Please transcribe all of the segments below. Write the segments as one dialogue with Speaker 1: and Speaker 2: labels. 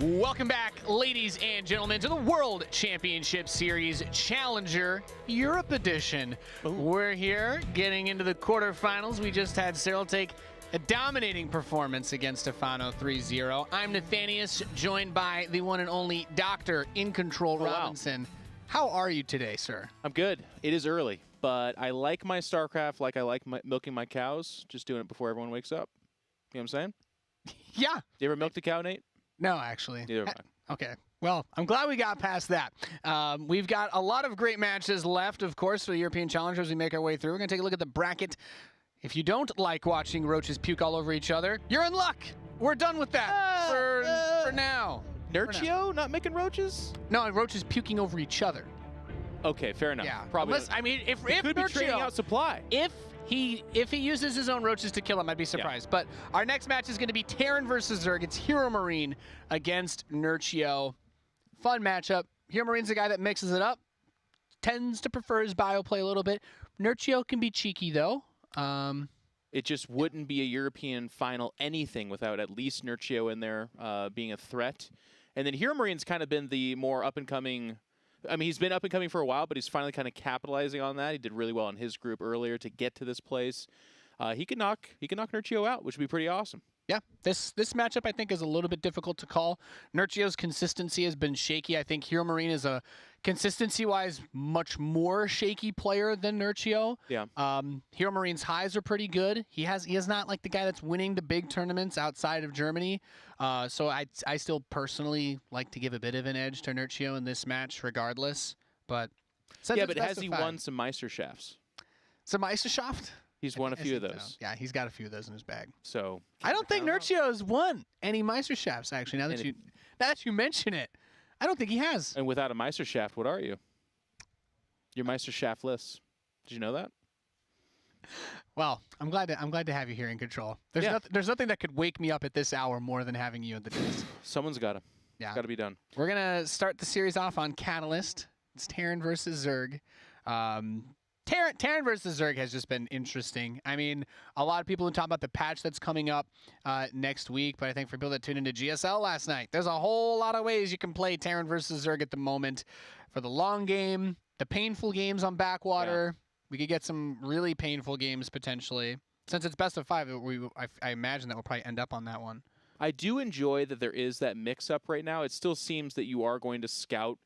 Speaker 1: Welcome back, ladies and gentlemen, to the World Championship Series Challenger Europe Edition.
Speaker 2: Ooh.
Speaker 1: We're here getting into the quarterfinals. We just had Cyril take a dominating performance against Stefano 3-0. I'm Nathanius, joined by the one and only Dr. In Control Robinson.
Speaker 2: Wow.
Speaker 1: How are you today, sir?
Speaker 2: I'm good. It is early, but I like my StarCraft like I like milking my cows, just doing it before everyone wakes up. You know what I'm saying?
Speaker 1: Yeah.
Speaker 2: You ever milked a cow, Nate?
Speaker 1: No, actually.
Speaker 2: Neither have I.
Speaker 1: Okay. Well, I'm glad we got past that. We've got a lot of great matches left, of course, for the European Challenge as we make our way through. We're going to take a look at the bracket. If you don't like watching roaches puke all over each other, you're in luck. We're done with that for now.
Speaker 2: Nerchio not making roaches?
Speaker 1: No, roaches puking over each other.
Speaker 2: Okay, fair enough.
Speaker 1: Yeah.
Speaker 2: Probably.
Speaker 1: Unless, I mean, if
Speaker 2: could be trading out supply.
Speaker 1: If he uses his own roaches to kill him, I'd be surprised. Yeah. But our next match is going to be Terran versus Zerg. It's HeRoMaRinE against Nerchio. Fun matchup. HeRoMaRine's the guy that mixes it up. Tends to prefer his bio play a little bit. Nerchio can be cheeky, though.
Speaker 2: It just wouldn't be a European final anything without at least Nerchio in there being a threat. And then HeRoMaRine's kind of been the more up-and-coming... I mean, he's been up and coming for a while, but he's finally kind of capitalizing on that. He did really well in his group earlier to get to this place. He can knock Nerchio out, which would be pretty awesome.
Speaker 1: Yeah, this matchup I think is a little bit difficult to call. Nerchio's consistency has been shaky. I think HeRoMaRinE is a consistency-wise much more shaky player than Nerchio.
Speaker 2: Yeah.
Speaker 1: HeRoMaRine's highs are pretty good. He is not like the guy that's winning the big tournaments outside of Germany. So I still personally like to give a bit of an edge to Nerchio in this match, regardless. But
Speaker 2: yeah, but has he won some Meisterschafts?
Speaker 1: Some Meisterschaft?
Speaker 2: He's won a few of those.
Speaker 1: So. Yeah, he's got a few of those in his bag.
Speaker 2: So
Speaker 1: I don't think Nerchio has won any Meisterschafts, actually, now that you mention it. I don't think he has.
Speaker 2: And without a Meisterschaft, what are you? You're Meisterschaftless. Did you know that?
Speaker 1: Well, I'm glad to have you here in control. There's nothing that could wake me up at this hour more than having you at the desk.
Speaker 2: Someone's got to.
Speaker 1: Yeah.
Speaker 2: It's got to be done.
Speaker 1: We're going to start the series off on Catalyst. It's Terran versus Zerg. Terran versus Zerg has just been interesting. I mean, a lot of people who talk about the patch that's coming up next week, but I think for people that tuned into GSL last night, there's a whole lot of ways you can play Terran versus Zerg at the moment. For the long game, the painful games on Backwater, we could get some really painful games potentially. Since it's best of 5, I imagine that we'll probably end up on that one.
Speaker 2: I do enjoy that there is that mix-up right now. It still seems that you are going to scout.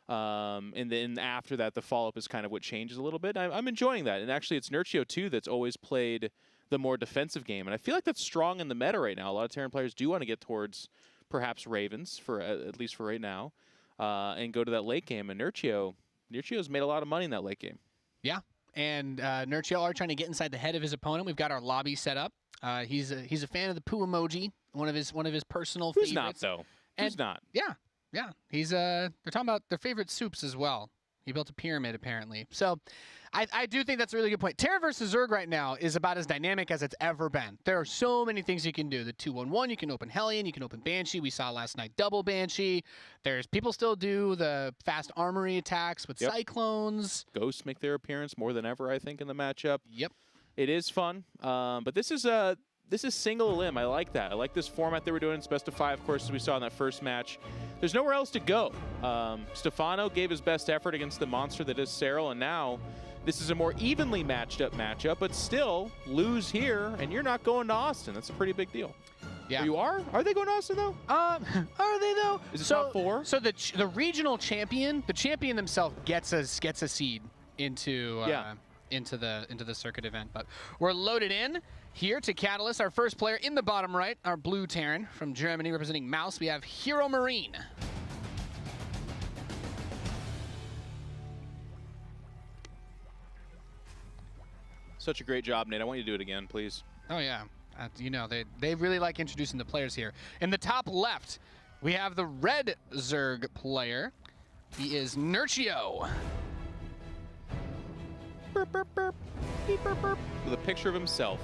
Speaker 2: And then after that, the follow-up is kind of what changes a little bit. I'm enjoying that. And actually, it's Nerchio, too, that's always played the more defensive game. And I feel like that's strong in the meta right now. A lot of Terran players do want to get towards perhaps Ravens, for at least for right now, and go to that late game. And Nerchio's made a lot of money in that late game.
Speaker 1: Yeah, and Nerchio are trying to get inside the head of his opponent. We've got our lobby set up. He's a fan of the poo emoji, one of his personal favorites.
Speaker 2: Who's not, though? Who's not?
Speaker 1: Yeah. Yeah, they're talking about their favorite soups as well. He built a pyramid, apparently. So I do think that's a really good point. Terra versus Zerg right now is about as dynamic as it's ever been. There are so many things you can do. The 2-1-1, you can open Hellion, you can open Banshee. We saw last night double Banshee. People still do the fast armory attacks with Cyclones.
Speaker 2: Ghosts make their appearance more than ever, I think, in the matchup.
Speaker 1: Yep. It
Speaker 2: is fun, but this is single elim. I like that. I like this format that we're doing. It's best of 5, of course, as we saw in that first match. There's nowhere else to go. Stefano gave his best effort against the monster that is Cyril, and now this is a more evenly matched up matchup, but still lose here, and you're not going to Austin. That's a pretty big deal.
Speaker 1: Yeah.
Speaker 2: You are? Are they going to Austin, though?
Speaker 1: Are they, though?
Speaker 2: Is it top 4?
Speaker 1: So the regional champion, the champion themselves gets a seed into the circuit event. But we're loaded in here to Catalyst. Our first player in the bottom right, our blue Terran from Germany representing Mouse. We have HeRoMaRinE.
Speaker 2: Such a great job, Nate. I want you to do it again, please.
Speaker 1: Oh, yeah. They really like introducing the players here. In the top left, we have the red Zerg player. He is Nerchio.
Speaker 2: Burp, burp, burp. Beep, burp, burp. With a picture of himself.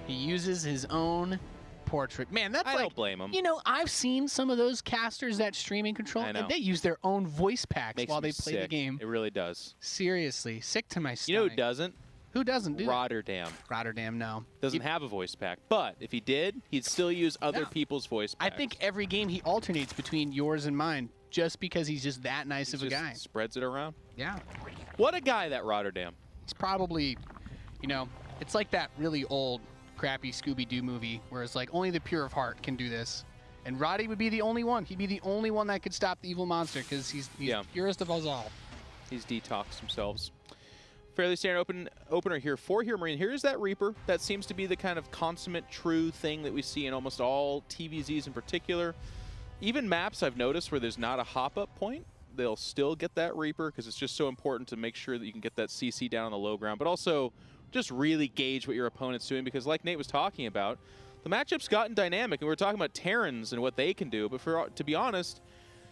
Speaker 1: He uses his own portrait. Man, that's
Speaker 2: I don't blame him.
Speaker 1: You know, I've seen some of those casters that stream in Control, and they use their own voice packs while they play the game.
Speaker 2: It really does.
Speaker 1: Seriously, sick to my stomach.
Speaker 2: You know who doesn't?
Speaker 1: Who doesn't do
Speaker 2: Rotterdam.
Speaker 1: Rotterdam, no.
Speaker 2: Doesn't have a voice pack. But if he did, he'd still use other
Speaker 1: No.
Speaker 2: people's voice packs.
Speaker 1: I think every game he alternates between yours and mine just because he's just that nice of a guy.
Speaker 2: Spreads it around.
Speaker 1: Yeah.
Speaker 2: What a guy, that Rotterdam.
Speaker 1: He's probably, you know, it's like that really old, crappy Scooby-Doo movie where it's like only the pure of heart can do this. And Roddy would be the only one. He'd be the only one that could stop the evil monster because he's the purest of us all.
Speaker 2: He's detoxed themselves. Fairly standard opener here for HeRoMaRinE. Here's that Reaper. That seems to be the kind of consummate true thing that we see in almost all TvZs in particular. Even maps I've noticed where there's not a hop-up point, they'll still get that Reaper because it's just so important to make sure that you can get that CC down on the low ground, but also just really gauge what your opponent's doing because like Nate was talking about, the matchup's gotten dynamic, and we're talking about Terrans and what they can do, but to be honest,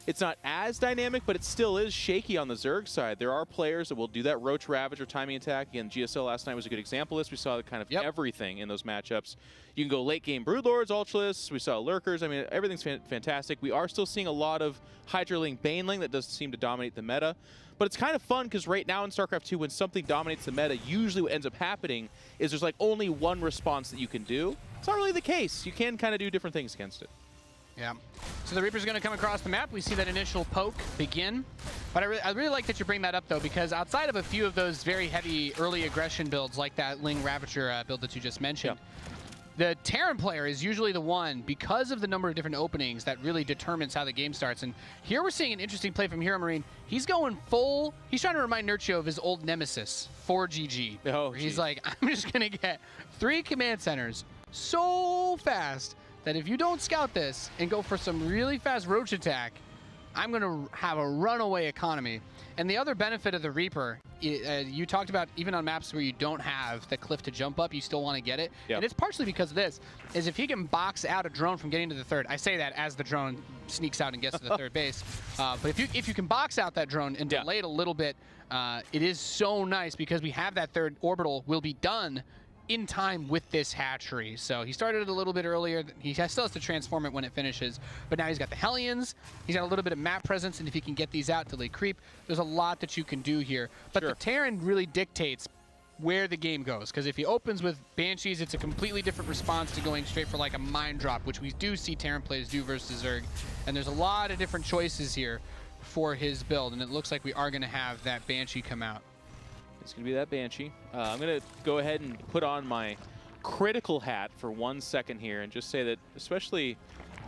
Speaker 2: it's not as dynamic, but it still is shaky on the Zerg side. There are players that will do that Roach Ravage or timing attack. Again, GSL last night was a good example of this. We saw kind of everything in those matchups. You can go late game Broodlords, Ultralists. We saw Lurkers. I mean, everything's fantastic. We are still seeing a lot of Hydraling, Baneling that does seem to dominate the meta. But it's kind of fun because right now in StarCraft 2, when something dominates the meta, usually what ends up happening is there's like only one response that you can do. It's not really the case. You can kind of do different things against it.
Speaker 1: Yeah. So the Reaper's going to come across the map. We see that initial poke begin. But I really like that you bring that up, though, because outside of a few of those very heavy early aggression builds, like that Ling Ravager build that you just mentioned, the Terran player is usually the one, because of the number of different openings, that really determines how the game starts. And here we're seeing an interesting play from HeRoMaRinE. He's going full. He's trying to remind Nerchio of his old nemesis, 4GG.
Speaker 2: Oh,
Speaker 1: he's like, I'm just going to get 3 command centers so fast that if you don't scout this and go for some really fast roach attack, I'm going to have a runaway economy. And the other benefit of the Reaper, you talked about even on maps where you don't have the cliff to jump up, you still want to get it.
Speaker 2: Yep.
Speaker 1: And it's partially because of this, is if he can box out a drone from getting to the third, I say that as the drone sneaks out and gets to the third base, but if you can box out that drone and delay it a little bit, it is so nice because we have that third orbital will be done in time with this hatchery. So he started it a little bit earlier. He still has to transform it when it finishes, but now he's got the Hellions, he's got a little bit of map presence, and if he can get these out till they creep, there's a lot that you can do here. But the Terran really dictates where the game goes, because if he opens with Banshees, it's a completely different response to going straight for like a mine drop, which we do see Terran players do versus Zerg, and there's a lot of different choices here for his build, and it looks like we are going to have that Banshee come out.
Speaker 2: It's going to be that Banshee. I'm going to go ahead and put on my critical hat for 1 second here and just say that, especially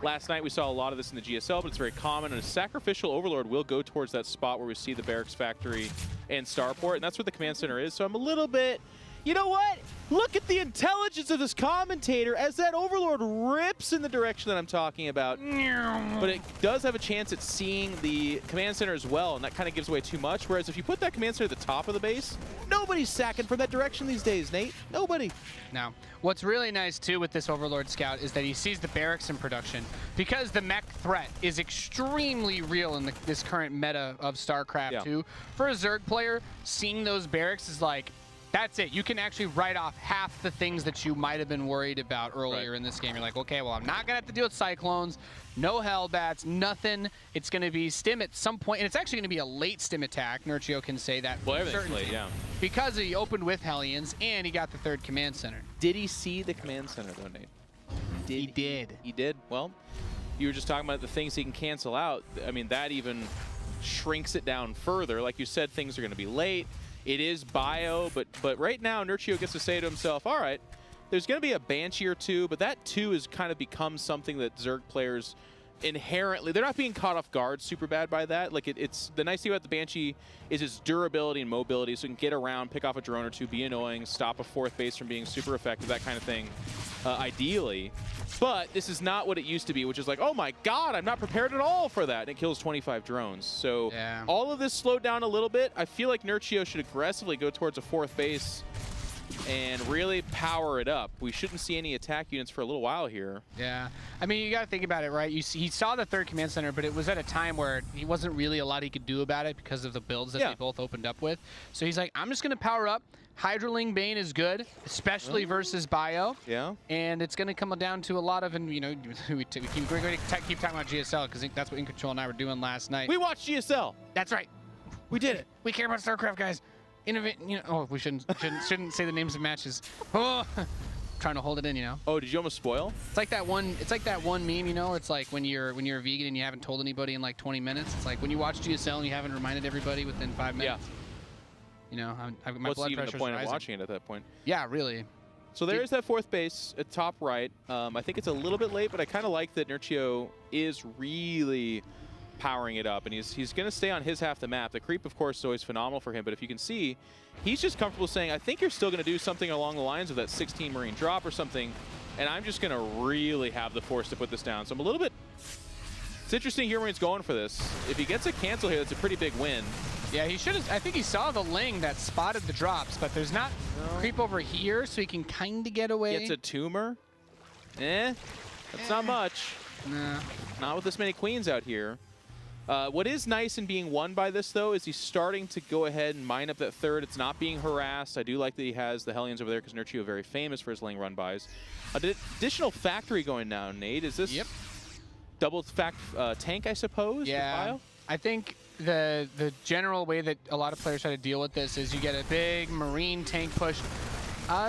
Speaker 2: last night, we saw a lot of this in the GSL, but it's very common. And a Sacrificial Overlord will go towards that spot where we see the Barracks Factory and Starport, and that's where the command center is. So I'm a little bit... You know what? Look at the intelligence of this commentator as that Overlord rips in the direction that I'm talking about. But it does have a chance at seeing the command center as well, and that kind of gives away too much. Whereas if you put that command center at the top of the base, nobody's sacking from that direction these days, Nate. Nobody.
Speaker 1: Now, what's really nice, too, with this Overlord Scout is that he sees the barracks in production. Because the mech threat is extremely real in this current meta of StarCraft 2. For a Zerg player, seeing those barracks is like, that's it. You can actually write off half the things that you might have been worried about earlier in this game. You're like, okay, well, I'm not going to have to deal with Cyclones, no Hellbats, nothing. It's going to be stim at some point, and it's actually going to be a late stim attack. Nerchio can say that.
Speaker 2: Well, everything's late, yeah.
Speaker 1: Because he opened with Hellions, and he got the third command center.
Speaker 2: Did he see the command center, though, Nate?
Speaker 1: He did.
Speaker 2: He did? Well, you were just talking about the things he can cancel out. I mean, that even shrinks it down further. Like you said, things are going to be late. It is bio, but right now Nerchio gets to say to himself, all right, there's going to be a Banshee or two, but that too has kind of become something that Zerg players inherently, they're not being caught off guard super bad by that. Like it's the nice thing about the Banshee is its durability and mobility, so it can get around, pick off a drone or two, be annoying, stop a fourth base from being super effective, that kind of thing, ideally. But this is not what it used to be, which is like, oh my god, I'm not prepared at all for that. And it kills 25 drones. So all of this slowed down a little bit. I feel like Nerchio should aggressively go towards a fourth base and really power it up. We shouldn't see any attack units for a little while here.
Speaker 1: Yeah. I mean, you got to think about it, right? He saw the third command center, but it was at a time where he wasn't really a lot he could do about it because of the builds that they both opened up with. So he's like, I'm just going to power up. Hydraling Bane is good, especially versus bio.
Speaker 2: Yeah.
Speaker 1: And it's going to come down to a lot of, and you know, we keep talking about GSL because that's what In Control and I were doing last night.
Speaker 2: We watched GSL.
Speaker 1: That's right.
Speaker 2: We did it.
Speaker 1: We care about StarCraft, guys. Oh, we shouldn't say the names of matches. Oh, trying to hold it in,
Speaker 2: Oh, did you almost spoil?
Speaker 1: It's like that one meme, It's like when you're a vegan and you haven't told anybody in like 20 minutes. It's like when you watch GSL and you haven't reminded everybody within 5 minutes.
Speaker 2: Yeah.
Speaker 1: My
Speaker 2: What's
Speaker 1: blood
Speaker 2: even the
Speaker 1: pressure's
Speaker 2: point of
Speaker 1: rising.
Speaker 2: watching it at that point?
Speaker 1: Yeah, really.
Speaker 2: So there is that fourth base at top right. I think it's a little bit late, but I kind of like that Nerchio is really powering it up, and he's going to stay on his half the map. The creep, of course, is always phenomenal for him, but if you can see, he's just comfortable saying, I think you're still going to do something along the lines of that 16 Marine drop or something, and I'm just going to really have the force to put this down. So I'm a little bit... It's interesting HeRoMaRiNE's going for this. If he gets a cancel here, that's a pretty big win.
Speaker 1: Yeah, he should have. I think he saw the Ling that spotted the drops, but there's not creep over here, so he can kind of get away.
Speaker 2: Gets a tumor. That's not much.
Speaker 1: Nah.
Speaker 2: Not with this many queens out here. What is nice in being won by this, though, is he's starting to go ahead and mine up that third. It's not being harassed. I do like that he has the Hellions over there because Nerchio very famous for his Ling run bys. Additional factory going down, Nate. Is this double tank, I suppose?
Speaker 1: Yeah. I think the general way that a lot of players try to deal with this is you get a big Marine tank push.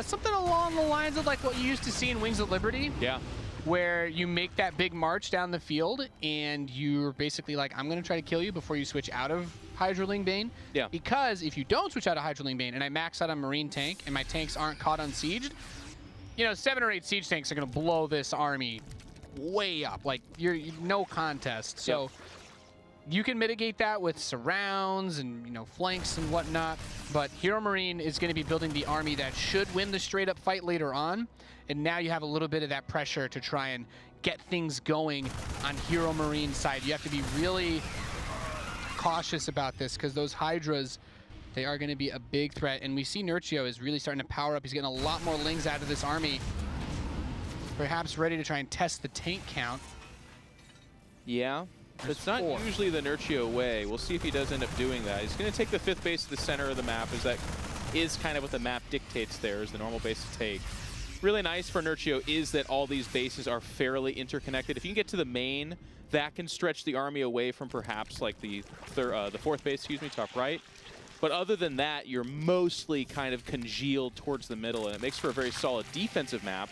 Speaker 1: Something along the lines of like what you used to see in Wings of Liberty.
Speaker 2: Yeah.
Speaker 1: Where you make that big march down the field and you're basically like, I'm going to try to kill you before you switch out of HydroLing Bane.
Speaker 2: Yeah.
Speaker 1: Because if you don't switch out of HydroLing Bane and I max out on Marine tank and my tanks aren't caught unsieged, 7 or 8 siege tanks are going to blow this army way up. Like, you're no contest. So you can mitigate that with surrounds and, flanks and whatnot. But HeRoMaRiNE is going to be building the army that should win the straight up fight later on. And now you have a little bit of that pressure to try and get things going on HeRoMaRiNE's side. You have to be really cautious about this because those Hydras, they are going to be a big threat. And we see Nerchio is really starting to power up. He's getting a lot more Lings out of this army. Perhaps ready to try and test the tank count.
Speaker 2: Yeah. It's not usually the Nerchio way. We'll see if he does end up doing that. He's going to take the 5th base to the center of the map, as that is kind of what the map dictates there, is the normal base to take. Really nice for Nerchio is that all these bases are fairly interconnected. If you can get to the main, that can stretch the army away from perhaps like the 4th base, top right. But other than that, you're mostly kind of congealed towards the middle, and it makes for a very solid defensive map,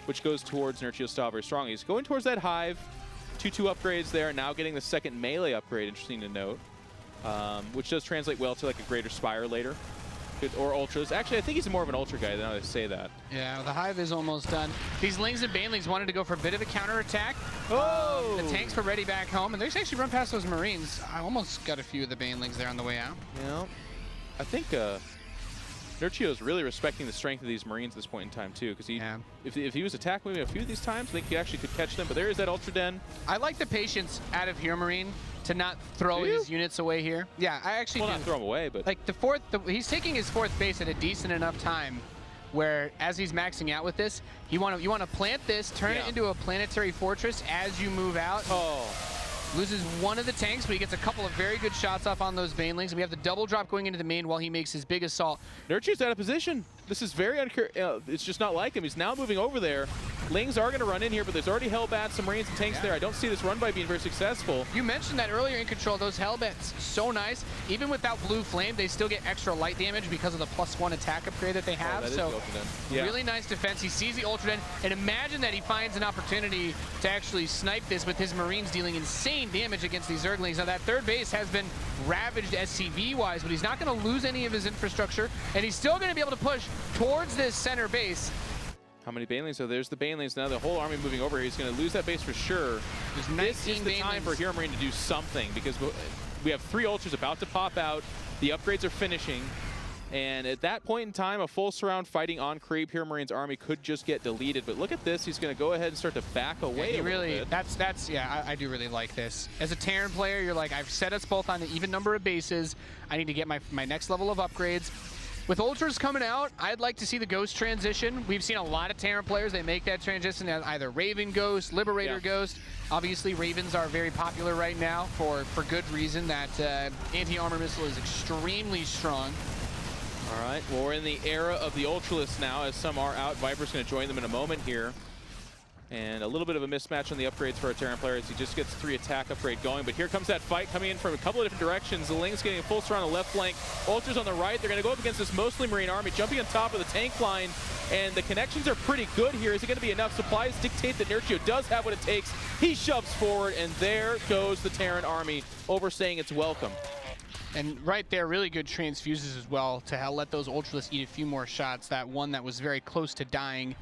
Speaker 2: which goes towards Nerchio's style very strongly. He's going towards that hive. 2-2 upgrades there, now getting the 2nd melee upgrade, interesting to note, which does translate well to like a greater Spire later, or Ultras. Actually, I think he's more of an Ultra guy than I say that.
Speaker 1: Yeah, the hive is almost done. These Lings and Banelings wanted to go for a bit of a counterattack.
Speaker 2: Oh!
Speaker 1: The tanks were ready back home, and they actually run past those Marines. I almost got a few of the Banelings there on the way out.
Speaker 2: Yeah, I think Nerchio is really respecting the strength of these Marines at this point in time, too, because if he was attack moving a few of these times, I think he actually could catch them. But there is that Ultra Den.
Speaker 1: I like the patience out of HeRoMaRiNE to not throw his units away here. Yeah, I actually do.
Speaker 2: Not throw them away, but...
Speaker 1: Like, he's taking his 4th base at a decent enough time where, as he's maxing out with this, you want to plant this, turn it into a planetary fortress as you move out.
Speaker 2: Oh.
Speaker 1: Loses one of the tanks, but he gets a couple of very good shots off on those Banelings. We have the double drop going into the main while he makes his big assault.
Speaker 2: Nerchio's out of position. This is very it's just not like him. He's now moving over there. Lings are going to run in here, but there's already Hellbats, some Marines and tanks there. I don't see this run by being very successful.
Speaker 1: You mentioned that earlier in control. Those Hellbats, so nice. Even without Blue Flame, they still get extra light damage because of the +1 attack upgrade that they have. So really nice defense. He sees the Ultra Den, and imagine that he finds an opportunity to actually snipe this with his Marines dealing insane damage against these Zerglings. Now that 3rd base has been ravaged SCV-wise, but he's not going to lose any of his infrastructure, and he's still going to be able to push towards this center base.
Speaker 2: How many Banelings? So there's the Banelings. Now the whole army moving over here. He's going to lose that base for sure. This is the time for HeRoMaRiNE to do something, because we have 3 Ultras about to pop out. The upgrades are finishing. And at that point in time, a full surround fighting on creep, HeRoMaRiNE's army could just get deleted. But look at this. He's going to go ahead and start to back away a little bit.
Speaker 1: I do really like this. As a Terran player, you're like, I've set us both on an even number of bases. I need to get my next level of upgrades. With Ultras coming out, I'd like to see the Ghost transition. We've seen a lot of Terran players, they make that transition as either Raven Ghost, Liberator Ghost. Obviously, Ravens are very popular right now for good reason. That anti-armor missile is extremely strong.
Speaker 2: All right, well, we're in the era of the Ultralists now, as some are out. Viper's going to join them in a moment here. And a little bit of a mismatch on the upgrades for our Terran player as he just gets 3 attack upgrade going. But here comes that fight coming in from a couple of different directions. The Ling's getting a full surround on the left flank. Ultra's on the right. They're going to go up against this mostly Marine army, jumping on top of the tank line. And the connections are pretty good here. Is it going to be enough? Supplies dictate that Nerchio does have what it takes. He shoves forward, and there goes the Terran army, overstaying its welcome.
Speaker 1: And right there, really good transfuses as well to let those Ultralists eat a few more shots. That one that was very close to dying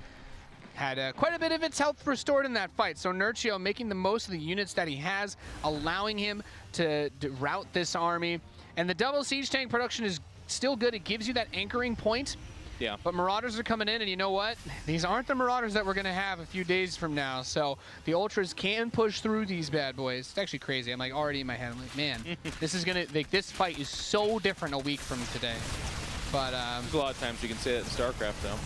Speaker 1: had quite a bit of its health restored in that fight. So Nerchio making the most of the units that he has, allowing him to rout this army. And the double siege tank production is still good. It gives you that anchoring point.
Speaker 2: Yeah.
Speaker 1: But Marauders are coming in, and you know what? These aren't the Marauders that we're going to have a few days from now. So the Ultras can push through these bad boys. It's actually crazy. I'm like already in my head. I'm like, man, this is going to, like, this fight is so different a week from today. But
Speaker 2: there's a lot of times you can say that in StarCraft, though.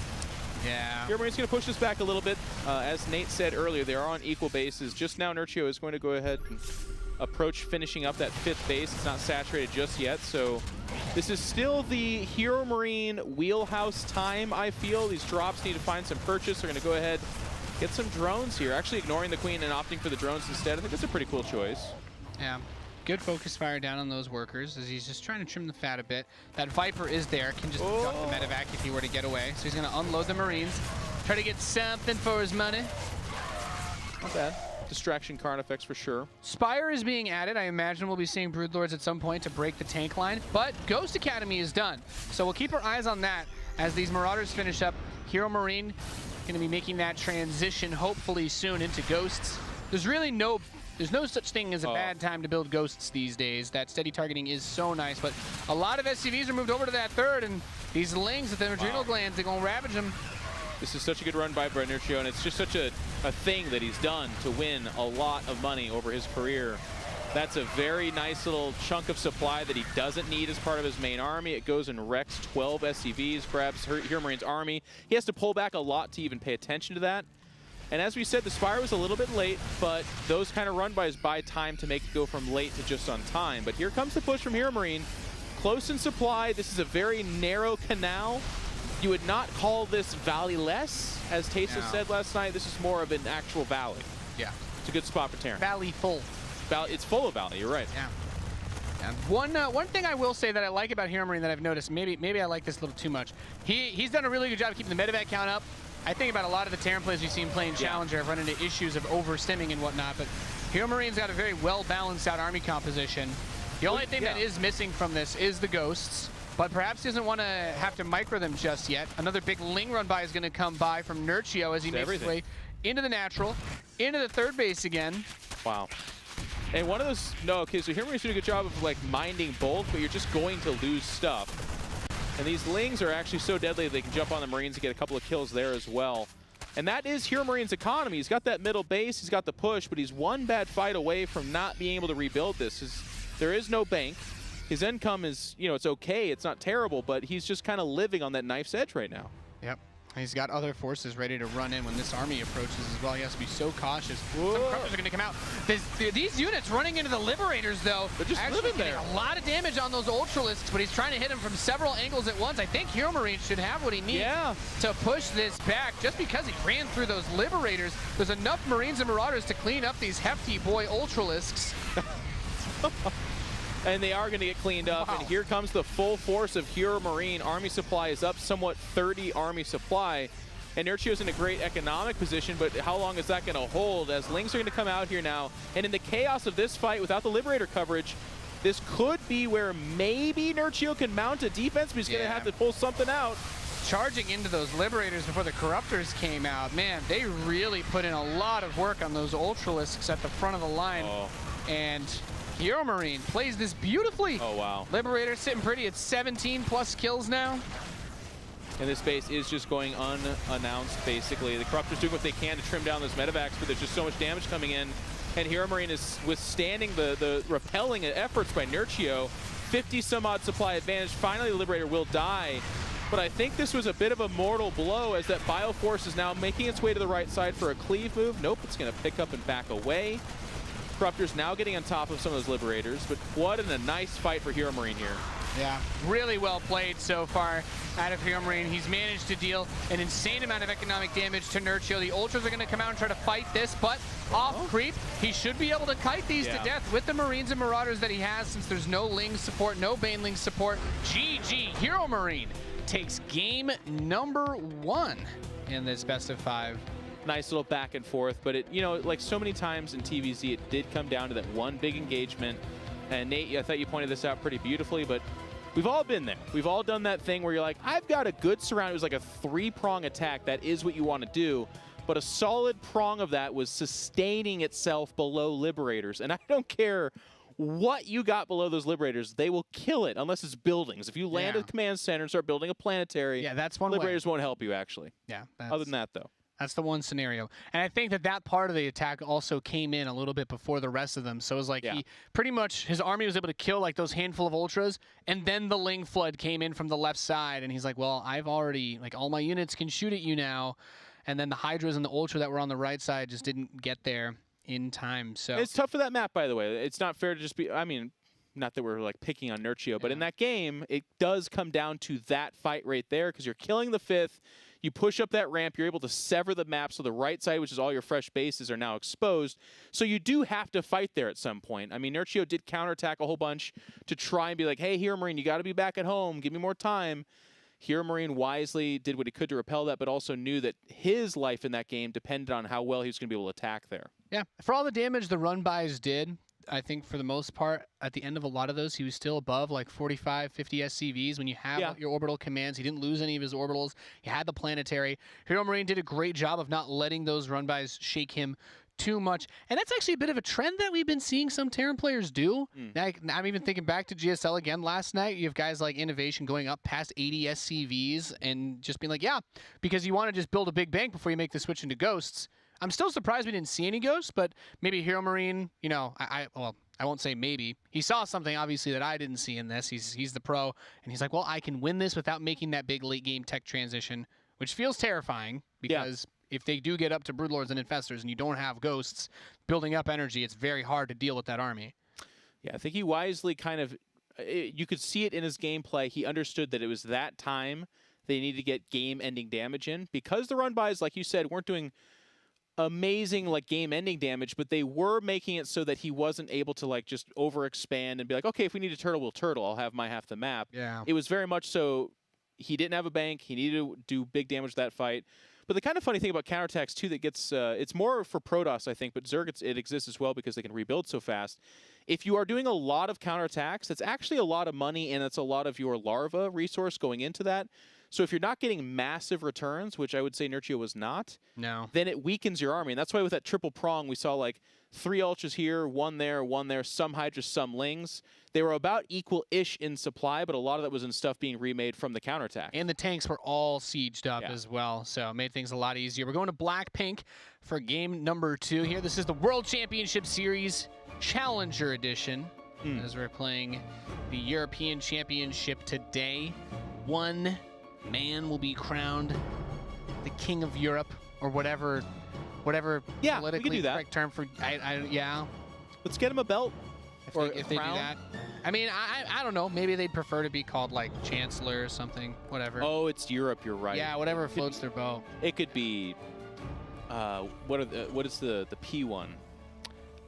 Speaker 1: yeah.
Speaker 2: HeRoMaRiNE's going to push this back a little bit. As Nate said earlier, they are on equal bases. Just now, Nerchio is going to go ahead and approach finishing up that 5th base. It's not saturated just yet, so this is still the HeRoMaRiNE wheelhouse time, I feel. These drops need to find some purchase. They're going to go ahead, get some drones here. Actually ignoring the Queen and opting for the drones instead. I think that's a pretty cool choice.
Speaker 1: Yeah. Good focus fire down on those workers as he's just trying to trim the fat a bit. That Viper is there, can just duck the medevac if he were to get away. So he's going to unload the Marines, try to get something for his money.
Speaker 2: Not bad. Distraction card effects for sure.
Speaker 1: Spire is being added. I imagine we'll be seeing Broodlords at some point to break the tank line, but Ghost Academy is done. So we'll keep our eyes on that as these Marauders finish up. HeRoMaRiNE going to be making that transition hopefully soon into Ghosts. There's no such thing as a bad time to build Ghosts these days. That steady targeting is so nice, but a lot of SCVs are moved over to that 3rd, and these Lings with the adrenal glands, they're going to ravage them.
Speaker 2: This is such a good run by Nerchio, and it's just such a thing that he's done to win a lot of money over his career. That's a very nice little chunk of supply that he doesn't need as part of his main army. It goes and wrecks 12 SCVs, grabs HeRoMaRiNE's army. He has to pull back a lot to even pay attention to that. And as we said, the Spire was a little bit late, but those kind of run-bys buy time to make it go from late to just on time. But here comes the push from HeRoMaRiNE. Close in supply. This is a very narrow canal. You would not call this valley-less, as Tesa said last night. This is more of an actual valley.
Speaker 1: Yeah.
Speaker 2: It's a good spot for Terran.
Speaker 1: Valley full.
Speaker 2: It's full of valley, you're right.
Speaker 1: Yeah. One thing I will say that I like about HeRoMaRiNE that I've noticed, maybe I like this a little too much. He's done a really good job of keeping the medevac count up. I think about a lot of the Terran players we've seen playing Challenger have run into issues of overstimming and whatnot, but HeRoMaRiNE's got a very well-balanced out army composition. The only thing that is missing from this is the Ghosts, but perhaps he doesn't want to have to micro them just yet. Another big Ling run by is going to come by from Nerchio as he makes his way into the natural, into the 3rd base again.
Speaker 2: Wow. And one of those, so HeRoMaRiNE's doing a good job of like minding both, but you're just going to lose stuff. And these Lings are actually so deadly they can jump on the Marines and get a couple of kills there as well. And that is HeRoMaRiNE's economy. He's got that middle base, he's got the push, but he's one bad fight away from not being able to rebuild this. There is no bank. His income is, it's okay, it's not terrible, but he's just kind of living on that knife's edge right now.
Speaker 1: Yep. He's got other forces ready to run in when this army approaches as well. He has to be so cautious. Some corruptors are going to come out. These units running into the Liberators, though,
Speaker 2: they're just
Speaker 1: actually
Speaker 2: living
Speaker 1: getting
Speaker 2: there.
Speaker 1: a lot of damage on those Ultralists, but he's trying to hit them from several angles at once. I think HeRoMaRiNE should have what he needs to push this back. Just because he ran through those Liberators, there's enough Marines and Marauders to clean up these hefty boy Ultralisks.
Speaker 2: And they are going to get cleaned up. And here comes the full force of HeRoMaRiNE. Army supply is up somewhat, 30 army supply. And Nerchio's in a great economic position, but how long is that going to hold as Lings are going to come out here now? And in the chaos of this fight, without the Liberator coverage, this could be where maybe Nerchio can mount a defense, but he's going to have to pull something out.
Speaker 1: Charging into those Liberators before the Corruptors came out. Man, they really put in a lot of work on those Ultralisks at the front of the line. And HeRoMaRiNE plays this beautifully.
Speaker 2: Oh, wow.
Speaker 1: Liberator sitting pretty at 17 plus kills now.
Speaker 2: And this base is just going unannounced, basically. The Corruptors doing what they can to trim down those medevacs, but there's just so much damage coming in. And HeRoMaRiNE is withstanding the repelling efforts by Nerchio. 50-some-odd supply advantage. Finally, the Liberator will die. But I think this was a bit of a mortal blow as that Bioforce is now making its way to the right side for a cleave move. Nope, it's going to pick up and back away. Corruptor's now getting on top of some of those Liberators, but what a nice fight for HeRoMaRinE here.
Speaker 1: Yeah, really well played so far out of HeRoMaRinE. He's managed to deal an insane amount of economic damage to Nerchio. The Ultras are going to come out and try to fight this, but off creep, he should be able to kite these to death with the Marines and Marauders that he has, since there's no Ling support, no Baneling support. GG, HeRoMaRinE takes game number 1 in this best of 5.
Speaker 2: Nice little back and forth, but it, you know, like so many times in TvZ, it did come down to that one big engagement. And Nate, I thought you pointed this out pretty beautifully, but we've all been there. We've all done that thing where you're like, I've got a good surround. It was like a 3-prong attack. That is what you want to do. But a solid prong of that was sustaining itself below Liberators. And I don't care what you got below those Liberators, they will kill it unless it's buildings. If you land a command center and start building a planetary,
Speaker 1: that's one
Speaker 2: Liberators won't help you, actually.
Speaker 1: Yeah.
Speaker 2: Other than that, though.
Speaker 1: That's the one scenario. And I think that that part of the attack also came in a little bit before the rest of them. So it was like he pretty much, his army was able to kill like those handful of Ultras, and then the Ling Flood came in from the left side, and he's like, well, I've already, like, all my units can shoot at you now. And then the Hydras and the Ultra that were on the right side just didn't get there in time. So
Speaker 2: it's tough for that map, by the way. It's not fair to just be, I mean, not that we're like picking on Nerchio, but in that game, it does come down to that fight right there, because you're killing the 5th. You push up that ramp, you're able to sever the map, so the right side, which is all your fresh bases, are now exposed. So you do have to fight there at some point. I mean, Nerchio did counterattack a whole bunch to try and be like, hey, HeRoMaRinE, you got to be back at home. Give me more time. HeRoMaRinE wisely did what he could to repel that, but also knew that his life in that game depended on how well he was going to be able to attack there.
Speaker 1: Yeah, for all the damage the run-bys did, I think for the most part, at the end of a lot of those, he was still above like 45, 50 SCVs. When you have your orbital commands, he didn't lose any of his orbitals. He had the planetary. HeRoMaRinE did a great job of not letting those run-bys shake him too much. And that's actually a bit of a trend that we've been seeing some Terran players do. I'm even thinking back to GSL again last night. You have guys like Innovation going up past 80 SCVs and just being like, yeah, because you want to just build a big bank before you make the switch into Ghosts. I'm still surprised we didn't see any Ghosts, but maybe HeRoMaRinE, you know, well, I won't say maybe. He saw something, obviously, that I didn't see in this. He's the pro, and he's like, well, I can win this without making that big late-game tech transition, which feels terrifying, because if they do get up to Broodlords and Infestors and you don't have Ghosts building up energy, it's very hard to deal with that army.
Speaker 2: Yeah, I think he wisely kind of, you could see it in his gameplay. He understood that it was that time they needed to get game-ending damage in, because the run-bys, like you said, weren't doing amazing like game-ending damage, but they were making it so that he wasn't able to like just overexpand and be like, okay, if we need a turtle, we'll turtle. I'll have my half the map.
Speaker 1: Yeah.
Speaker 2: It was very much so he didn't have a bank. He needed to do big damage that fight. But the kind of funny thing about counterattacks too that gets it's more for Protoss, I think, but Zerg it exists as well because they can rebuild so fast. If you are doing a lot of counterattacks, that's actually a lot of money, and it's a lot of your larva resource going into that. So if you're not getting massive returns, which I would say Nerchio was not, then it weakens your army. And that's why with that triple prong, we saw like 3 Ultras here, 1 there, some Hydras, some Lings. They were about equal-ish in supply, but a lot of that was in stuff being remade from the counterattack.
Speaker 1: And the tanks were all sieged up as well, so it made things a lot easier. We're going to Black-Pink for game number 2 here. This is the World Championship Series Challenger Edition, as we're playing the European Championship today. One man will be crowned the King of Europe, or whatever politically correct term for.
Speaker 2: Let's get him a belt.
Speaker 1: If they do that. I mean, I don't know. Maybe they'd prefer to be called like Chancellor or something. Whatever.
Speaker 2: Oh, it's Europe. You're right.
Speaker 1: Yeah, whatever floats their boat.
Speaker 2: It could be. What is the P one?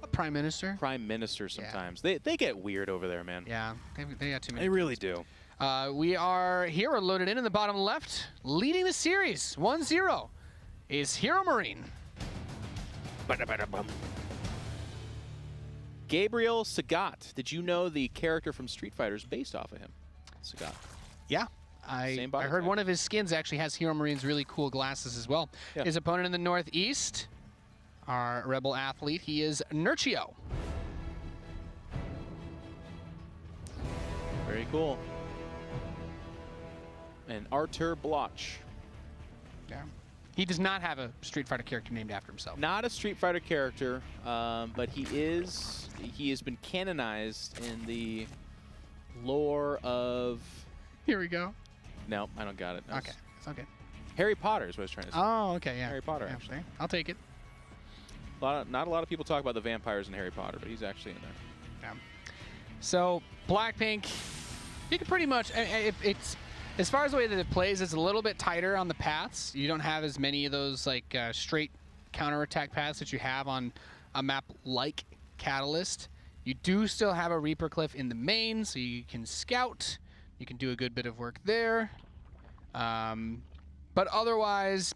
Speaker 1: A Prime Minister.
Speaker 2: Prime Minister. Sometimes they get weird over there, man.
Speaker 1: Yeah, they got too many.
Speaker 2: They really do.
Speaker 1: We are here. We're loaded in the bottom left, leading the series 1-0 is HeRoMaRinE.
Speaker 2: Gabriel Sagat. Did you know the character from Street Fighter is based off of him? Sagat.
Speaker 1: Yeah. I heard one of his skins actually has HeRoMaRiNE's really cool glasses as well. Yeah. His opponent in the northeast, our rebel athlete, he is Nerchio.
Speaker 2: Very cool. And Artur Bloch.
Speaker 1: Yeah. He does not have a Street Fighter character named after himself.
Speaker 2: Not a Street Fighter character, but he has been canonized in the lore of...
Speaker 1: Here we go.
Speaker 2: No, I don't got it.
Speaker 1: Okay, it's okay.
Speaker 2: Harry Potter is what I was trying to say.
Speaker 1: Oh, okay, yeah.
Speaker 2: Harry Potter,
Speaker 1: yeah,
Speaker 2: actually.
Speaker 1: I'll take it.
Speaker 2: Not a lot of people talk about the vampires in Harry Potter, but he's actually in there.
Speaker 1: Yeah. So Blackpink, you can pretty much, it's as far as the way that it plays, it's a little bit tighter on the paths. You don't have as many of those like straight counterattack paths that you have on a map like Catalyst. You do still have a Reaper Cliff in the main, so you can scout. You can do a good bit of work there. But otherwise,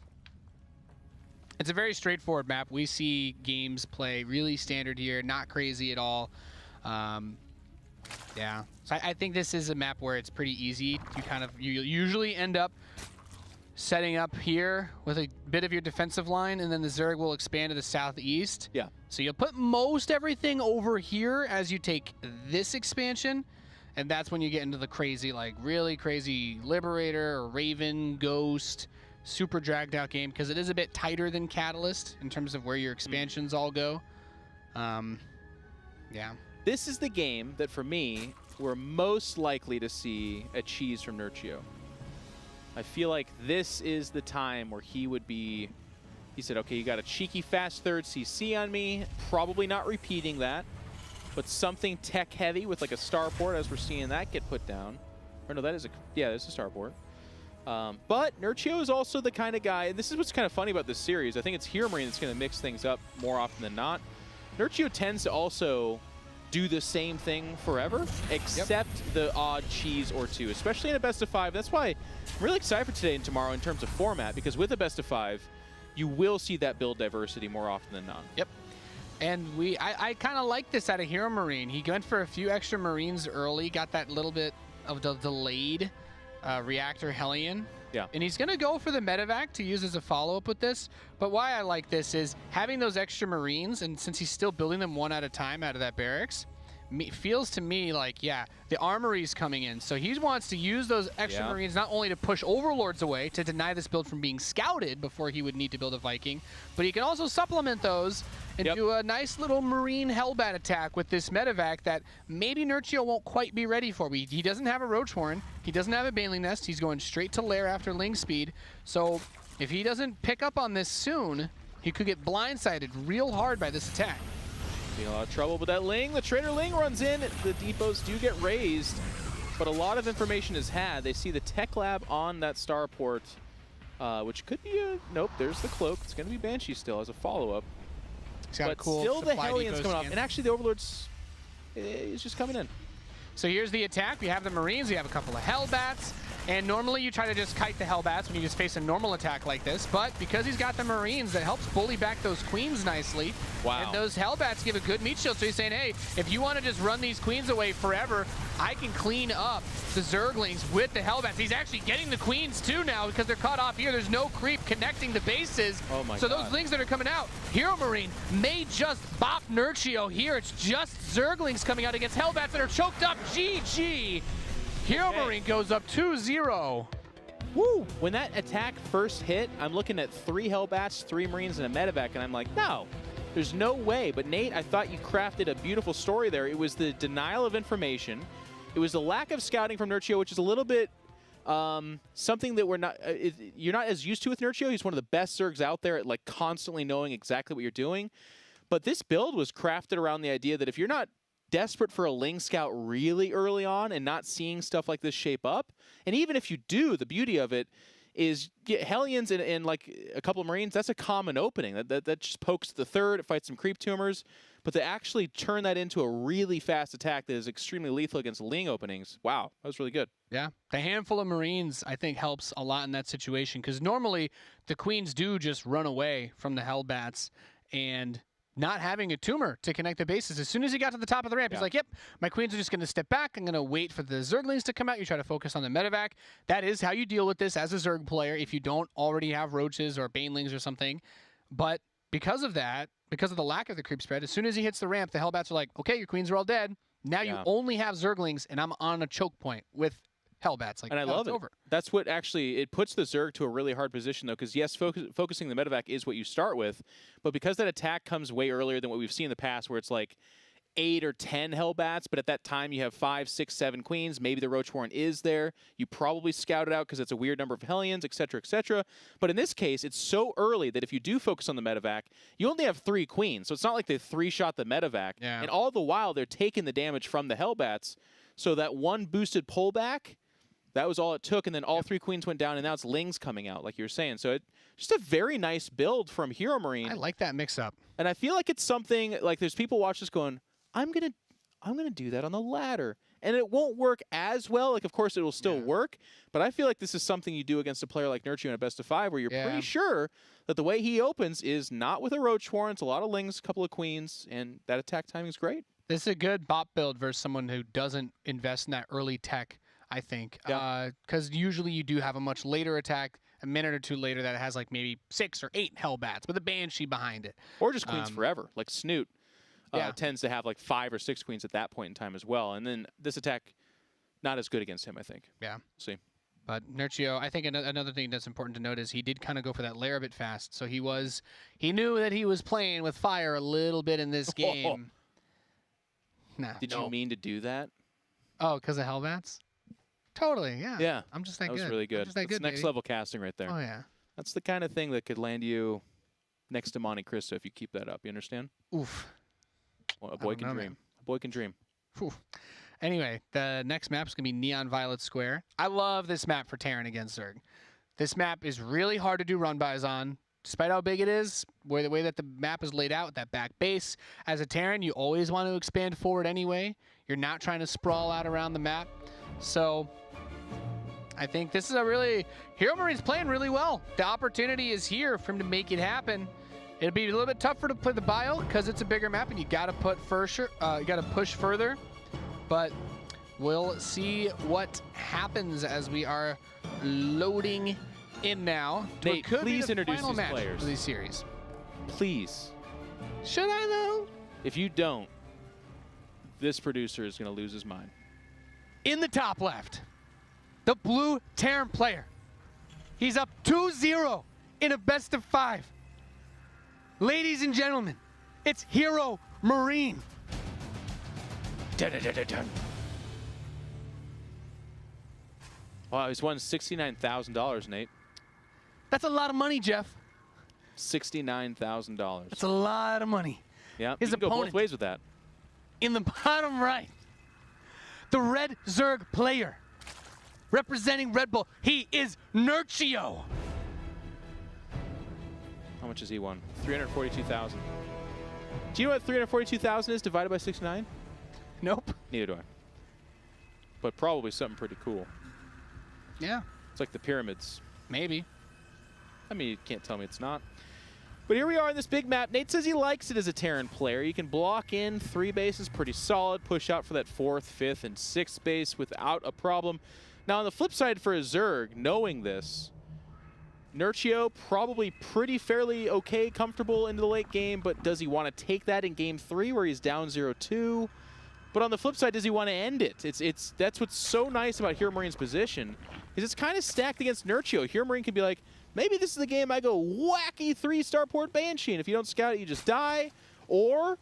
Speaker 1: it's a very straightforward map. We see games play really standard here, not crazy at all. Yeah, so I think this is a map where it's pretty easy. You usually end up setting up here with a bit of your defensive line, and then the Zerg will expand to the southeast.
Speaker 2: Yeah.
Speaker 1: So you'll put most everything over here as you take this expansion, and that's when you get into the crazy, like really crazy Liberator or Raven, Ghost, super dragged out game, because it is a bit tighter than Catalyst in terms of where your expansions all go. Yeah.
Speaker 2: This is the game that, for me, we're most likely to see a cheese from Nerchio. I feel like this is the time where he would be... He said, okay, you got a cheeky fast third CC on me. Probably not repeating that. But something tech-heavy with like a starport, as we're seeing that get put down. Or no, that is a... Yeah, that's a starport. But Nerchio is also the kind of guy... And this is what's kind of funny about this series. I think it's HeRoMaRinE that's going to mix things up more often than not. Nerchio tends to also... do the same thing forever, except the odd cheese or two, especially in a best of 5. That's why I'm really excited for today and tomorrow in terms of format, because with a best of 5, you will see that build diversity more often than not.
Speaker 1: Yep. And I kind of like this out of HeRoMaRinE. He went for a few extra Marines early, got that little bit of the delayed reactor Hellion.
Speaker 2: Yeah.
Speaker 1: And he's going to go for the medevac to use as a follow-up with this. But why I like this is having those extra Marines, and since he's still building them one at a time out of that barracks, feels to me like, yeah, the armory's coming in. So he wants to use those extra Marines not only to push Overlords away, to deny this build from being scouted before he would need to build a Viking, but he can also supplement those and do a nice little Marine Hellbat attack with this medevac that maybe Nerchio won't quite be ready for. He doesn't have a Roach Horn. He doesn't have a Baneling Nest. He's going straight to Lair after Ling Speed. So if he doesn't pick up on this soon, he could get blindsided real hard by this attack.
Speaker 2: Be in a lot of trouble with that Ling. The Trader Ling runs in. The depots do get raised, but a lot of information is had. They see the tech lab on that starport, which could be a... Nope, there's the cloak. It's going to be Banshee still as a follow-up. But
Speaker 1: cool
Speaker 2: still the Hellions coming off. And actually the Overlords is just coming in.
Speaker 1: So here's the attack. We have the Marines. We have a couple of Hellbats. And normally you try to just kite the Hellbats when you just face a normal attack like this. But because he's got the Marines, that helps bully back those Queens nicely.
Speaker 2: Wow.
Speaker 1: And those Hellbats give a good meat shield. So he's saying, hey, if you want to just run these Queens away forever, I can clean up the Zerglings with the Hellbats. He's actually getting the Queens too now because they're caught off here. There's no creep connecting the bases.
Speaker 2: Oh my
Speaker 1: so
Speaker 2: God.
Speaker 1: those Lings that are coming out, HeRoMaRinE may just bop Nerchio here. It's just Zerglings coming out against Hellbats that are choked up. GG. HeRoMaRinE goes up 2-0.
Speaker 2: Woo! When that attack first hit, I'm looking at 3 Hellbats, 3 Marines, and a medevac, and I'm like, no, there's no way. But Nate, I thought you crafted a beautiful story there. It was the denial of information. It was the lack of scouting from Nerchio, which is a little bit something that we're not, you're not as used to with Nerchio. He's one of the best Zergs out there at like constantly knowing exactly what you're doing. But this build was crafted around the idea that if you're not desperate for a Ling Scout really early on and not seeing stuff like this shape up, and even if you do, the beauty of it is get Hellions and like a couple of Marines, that's a common opening. That just pokes the third, it fights some creep tumors, but to actually turn that into a really fast attack that is extremely lethal against Ling openings, wow, that was really good.
Speaker 1: Yeah, the handful of Marines, I think, helps a lot in that situation, because normally the Queens do just run away from the Hellbats, and not having a tumor to connect the bases. As soon as he got to the top of the ramp, he's like, yep, my Queens are just going to step back. I'm going to wait for the Zerglings to come out. You try to focus on the medevac. That is how you deal with this as a Zerg player if you don't already have Roaches or Banelings or something. But because of that, because of the lack of the creep spread, as soon as he hits the ramp, the Hellbats are like, okay, your Queens are all dead. Now you only have Zerglings, and I'm on a choke point with Hellbats. Like,
Speaker 2: and I love it.
Speaker 1: Over.
Speaker 2: That's what actually, it puts the Zerg to a really hard position, though, because yes, focusing the medevac is what you start with, but because that attack comes way earlier than what we've seen in the past, where it's like 8 or 10 Hellbats, but at that time you have 5, 6, 7 queens. Maybe the Roach Warren is there. You probably scout it out because it's a weird number of Hellions, etc., etc. But in this case, it's so early that if you do focus on the medevac, you only have 3 queens. So it's not like they 3-shot the medevac.
Speaker 1: Yeah.
Speaker 2: And all the while, they're taking the damage from the Hellbats. So that one boosted pullback, that was all it took. And then all 3 queens went down, and now it's Lings coming out, like you were saying. So just a very nice build from HeRoMaRinE.
Speaker 1: I like that mix-up.
Speaker 2: And I feel like it's something, like there's people watch this going, I'm gonna do that on the ladder, and it won't work as well. Like, of course, it will still work, but I feel like this is something you do against a player like Nerchio in a best of 5, where you're pretty sure that the way he opens is not with a Roach Warren. It's a lot of Lings, a couple of queens, and that attack timing is great.
Speaker 1: This is a good bot build versus someone who doesn't invest in that early tech, I think, because usually you do have a much later attack, a minute or two later, that has like maybe 6 or 8 Hellbats with a Banshee behind it,
Speaker 2: or just queens forever, like Snoot. Tends to have like 5 or 6 queens at that point in time as well. And then this attack, not as good against him, I think.
Speaker 1: Yeah.
Speaker 2: See.
Speaker 1: But Nerchio, I think another thing that's important to note is he did kind of go for that lair a bit fast. So he knew that he was playing with fire a little bit in this game. Nah.
Speaker 2: Did you mean to do that?
Speaker 1: Oh, because of Hellbats? Totally, yeah.
Speaker 2: Yeah.
Speaker 1: I'm just that
Speaker 2: good.
Speaker 1: good.
Speaker 2: That was really good. That's next level casting right there.
Speaker 1: Oh, yeah.
Speaker 2: That's the kind of thing that could land you next to Monte Cristo if you keep that up. You understand?
Speaker 1: Oof.
Speaker 2: Well, a boy can dream. Man. A boy can dream.
Speaker 1: Whew. Anyway, the next map is going to be Neon Violet Square. I love this map for Terran against Zerg. This map is really hard to do run-bys on. Despite how big it is, the way that the map is laid out with that back base, as a Terran, you always want to expand forward anyway. You're not trying to sprawl out around the map. So I think this is HeRoMaRiNE's playing really well. The opportunity is here for him to make it happen. It'll be a little bit tougher to play the bio because it's a bigger map and you got to push further. But we'll see what happens as we are loading in now.
Speaker 2: Nate, please introduce these players
Speaker 1: of these series.
Speaker 2: Please.
Speaker 1: Should I though?
Speaker 2: If you don't, this producer is going to lose his mind.
Speaker 1: In the top left, the blue Terran player. He's up 2-0 in a best of 5. Ladies and gentlemen, it's HeRoMaRiNE.
Speaker 2: Wow, he's won $69,000, Nate.
Speaker 1: That's a lot of money, Jeff.
Speaker 2: $69,000.
Speaker 1: That's a lot of money.
Speaker 2: Yeah,
Speaker 1: his
Speaker 2: you can
Speaker 1: opponent,
Speaker 2: go both ways with that.
Speaker 1: In the bottom right, the red Zerg player. Representing Red Bull, he is Nerchio.
Speaker 2: How much has he won? 342,000. Do you know what 342,000 is divided by 69?
Speaker 1: Nope.
Speaker 2: Neither do I. But probably something pretty cool.
Speaker 1: Yeah.
Speaker 2: It's like the pyramids.
Speaker 1: Maybe.
Speaker 2: I mean, you can't tell me it's not. But here we are on this big map. Nate says he likes it as a Terran player. You can block in 3 bases pretty solid, push out for that 4th, 5th, and 6th base without a problem. Now, on the flip side for a Zerg, knowing this, Nerchio probably pretty fairly okay, comfortable into the late game, but does he want to take that in game 3 where he's down 0-2? But on the flip side, does he want to end it? That's what's so nice about HeRoMaRiNE's position, is it's kind of stacked against Nerchio. HeRoMaRiNE can be like, maybe this is the game I go wacky 3-starport Banshee, and if you don't scout it, you just die. Or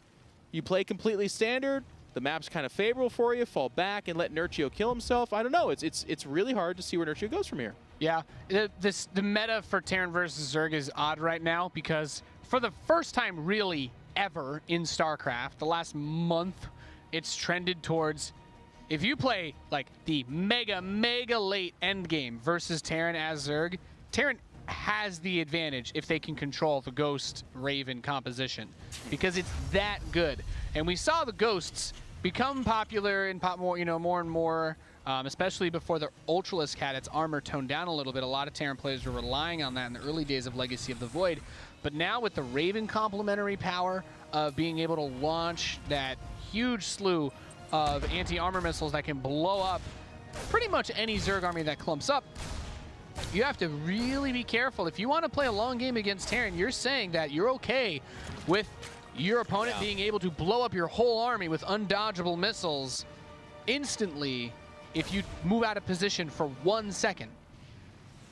Speaker 2: you play completely standard, the map's kind of favorable for you, fall back and let Nerchio kill himself. I don't know. It's really hard to see where Nerchio goes from here.
Speaker 1: Yeah, the meta for Terran versus Zerg is odd right now because for the first time really ever in StarCraft, the last month, it's trended towards if you play like the mega late end game versus Terran as Zerg, Terran has the advantage if they can control the Ghost Raven composition because it's that good. And we saw the Ghosts become popular and more and more. Especially before the Ultralisk had its armor toned down a little bit. A lot of Terran players were relying on that in the early days of Legacy of the Void. But now with the Raven complementary power of being able to launch that huge slew of anti-armor missiles that can blow up pretty much any Zerg army that clumps up, you have to really be careful. If you want to play a long game against Terran, you're saying that you're okay with your opponent being able to blow up your whole army with undodgeable missiles instantly if you move out of position for 1 second.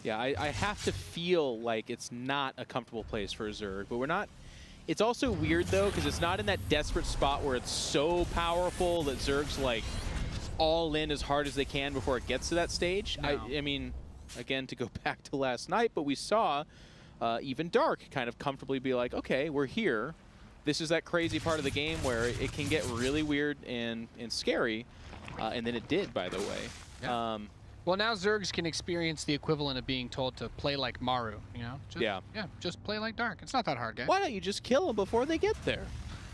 Speaker 2: Yeah, I have to feel like it's not a comfortable place for a Zerg, but we're not It's also weird, though, because it's not in that desperate spot where it's so powerful that Zerg's, like, all in as hard as they can before it gets to that stage.
Speaker 1: No.
Speaker 2: I mean, again, to go back to last night, but we saw even Dark kind of comfortably be like, okay, we're here. This is that crazy part of the game where it can get really weird and scary. And then it did, by the way.
Speaker 1: Yeah. Well, now Zergs can experience the equivalent of being told to play like Maru, you know? Just,
Speaker 2: Yeah.
Speaker 1: Yeah, just play like Dark. It's not that hard, guys.
Speaker 2: Why don't you just kill them before they get there?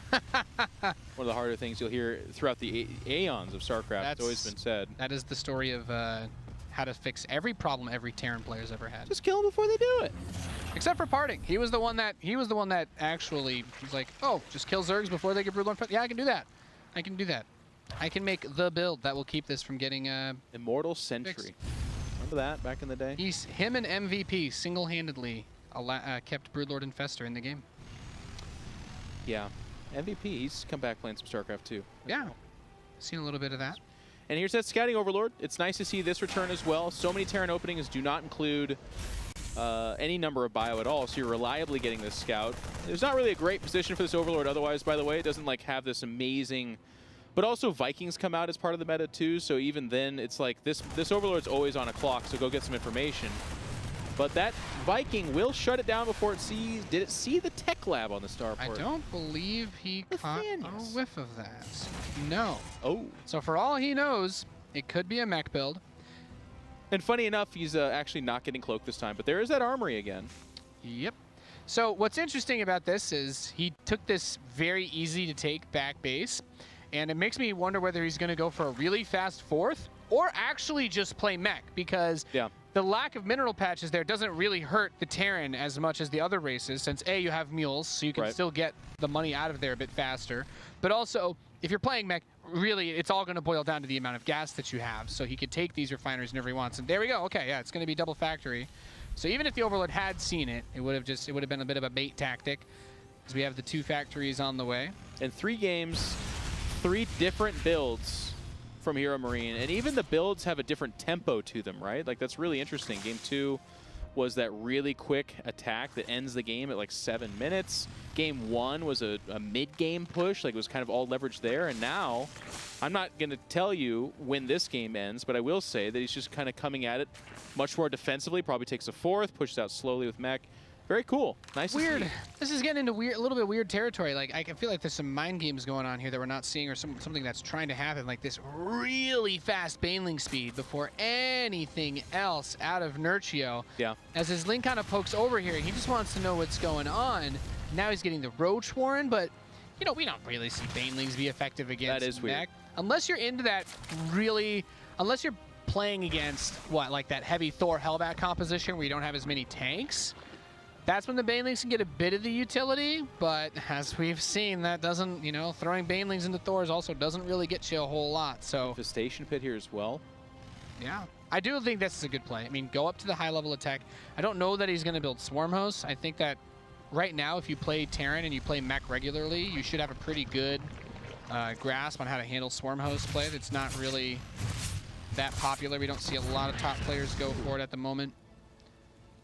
Speaker 2: One of the harder things you'll hear throughout the aeons of StarCraft. It's always been said.
Speaker 1: That is the story of how to fix every problem every Terran player's ever had.
Speaker 2: Just kill them before they do it.
Speaker 1: Except for Parting. He was the one that actually was like, oh, just kill Zergs before they get Broodlord. Yeah, I can do that. I can do that. I can make the build that will keep this from getting
Speaker 2: Immortal Sentry.
Speaker 1: fixed.
Speaker 2: Remember that back in the day?
Speaker 1: Him and MVP single-handedly kept Broodlord and Fester in the game.
Speaker 2: Yeah. MVP, he's come back playing some StarCraft too.
Speaker 1: Yeah. Seen a little bit of that.
Speaker 2: And here's that Scouting Overlord. It's nice to see this return as well. So many Terran openings do not include any number of bio at all, so you're reliably getting this Scout. There's not really a great position for this Overlord otherwise, by the way. It doesn't like have this amazing... But also Vikings come out as part of the meta too, so even then it's like this Overlord's always on a clock, so go get some information. But that Viking will shut it down before it sees... Did it see the tech lab on the starport?
Speaker 1: I don't believe he caught a whiff of that. No.
Speaker 2: Oh.
Speaker 1: So for all he knows, it could be a mech build.
Speaker 2: And funny enough, he's actually not getting cloaked this time, but there is that armory again.
Speaker 1: Yep. So what's interesting about this is he took this very easy to take back base, and it makes me wonder whether he's going to go for a really fast fourth or actually just play mech, because the lack of mineral patches there doesn't really hurt the Terran as much as the other races, since A, you have mules, so you can still get the money out of there a bit faster. But also, if you're playing mech, really, it's all going to boil down to the amount of gas that you have. So he could take these refineries whenever he wants. And there we go. Okay, yeah, it's going to be double factory. So even if the Overlord had seen it, it would have been a bit of a bait tactic, because we have the 2 factories on the way.
Speaker 2: In 3 games, 3 different builds from HeRoMaRinE, and even the builds have a different tempo to them, right? Like, that's really interesting. Game 2 was that really quick attack that ends the game at like 7 minutes. Game 1 was a mid-game push, like it was kind of all leveraged there, and now, I'm not going to tell you when this game ends, but I will say that he's just kind of coming at it much more defensively, probably takes a fourth, pushes out slowly with mech. Very cool. Nice to see.
Speaker 1: This is getting into a little bit weird territory. Like, I can feel like there's some mind games going on here that we're not seeing, or something that's trying to happen, like this really fast Baneling speed before anything else out of Nerchio.
Speaker 2: Yeah.
Speaker 1: As his Link kind of pokes over here, he just wants to know what's going on. Now he's getting the Roach Warren, but, you know, we don't really see Banelings be effective against
Speaker 2: That is weird.
Speaker 1: mech. Unless you're into that unless you're playing against, like that heavy Thor Hellbat composition where you don't have as many tanks. That's when the Banelings can get a bit of the utility, but as we've seen, that doesn't, you know, throwing Banelings into Thors also doesn't really get you a whole lot, so...
Speaker 2: Infestation Pit here as well.
Speaker 1: Yeah. I do think this is a good play. I mean, go up to the high-level attack. I don't know that he's going to build Swarm Hosts. I think that right now, if you play Terran and you play mech regularly, you should have a pretty good grasp on how to handle Swarm Host play. That's not really that popular. We don't see a lot of top players go for it at the moment.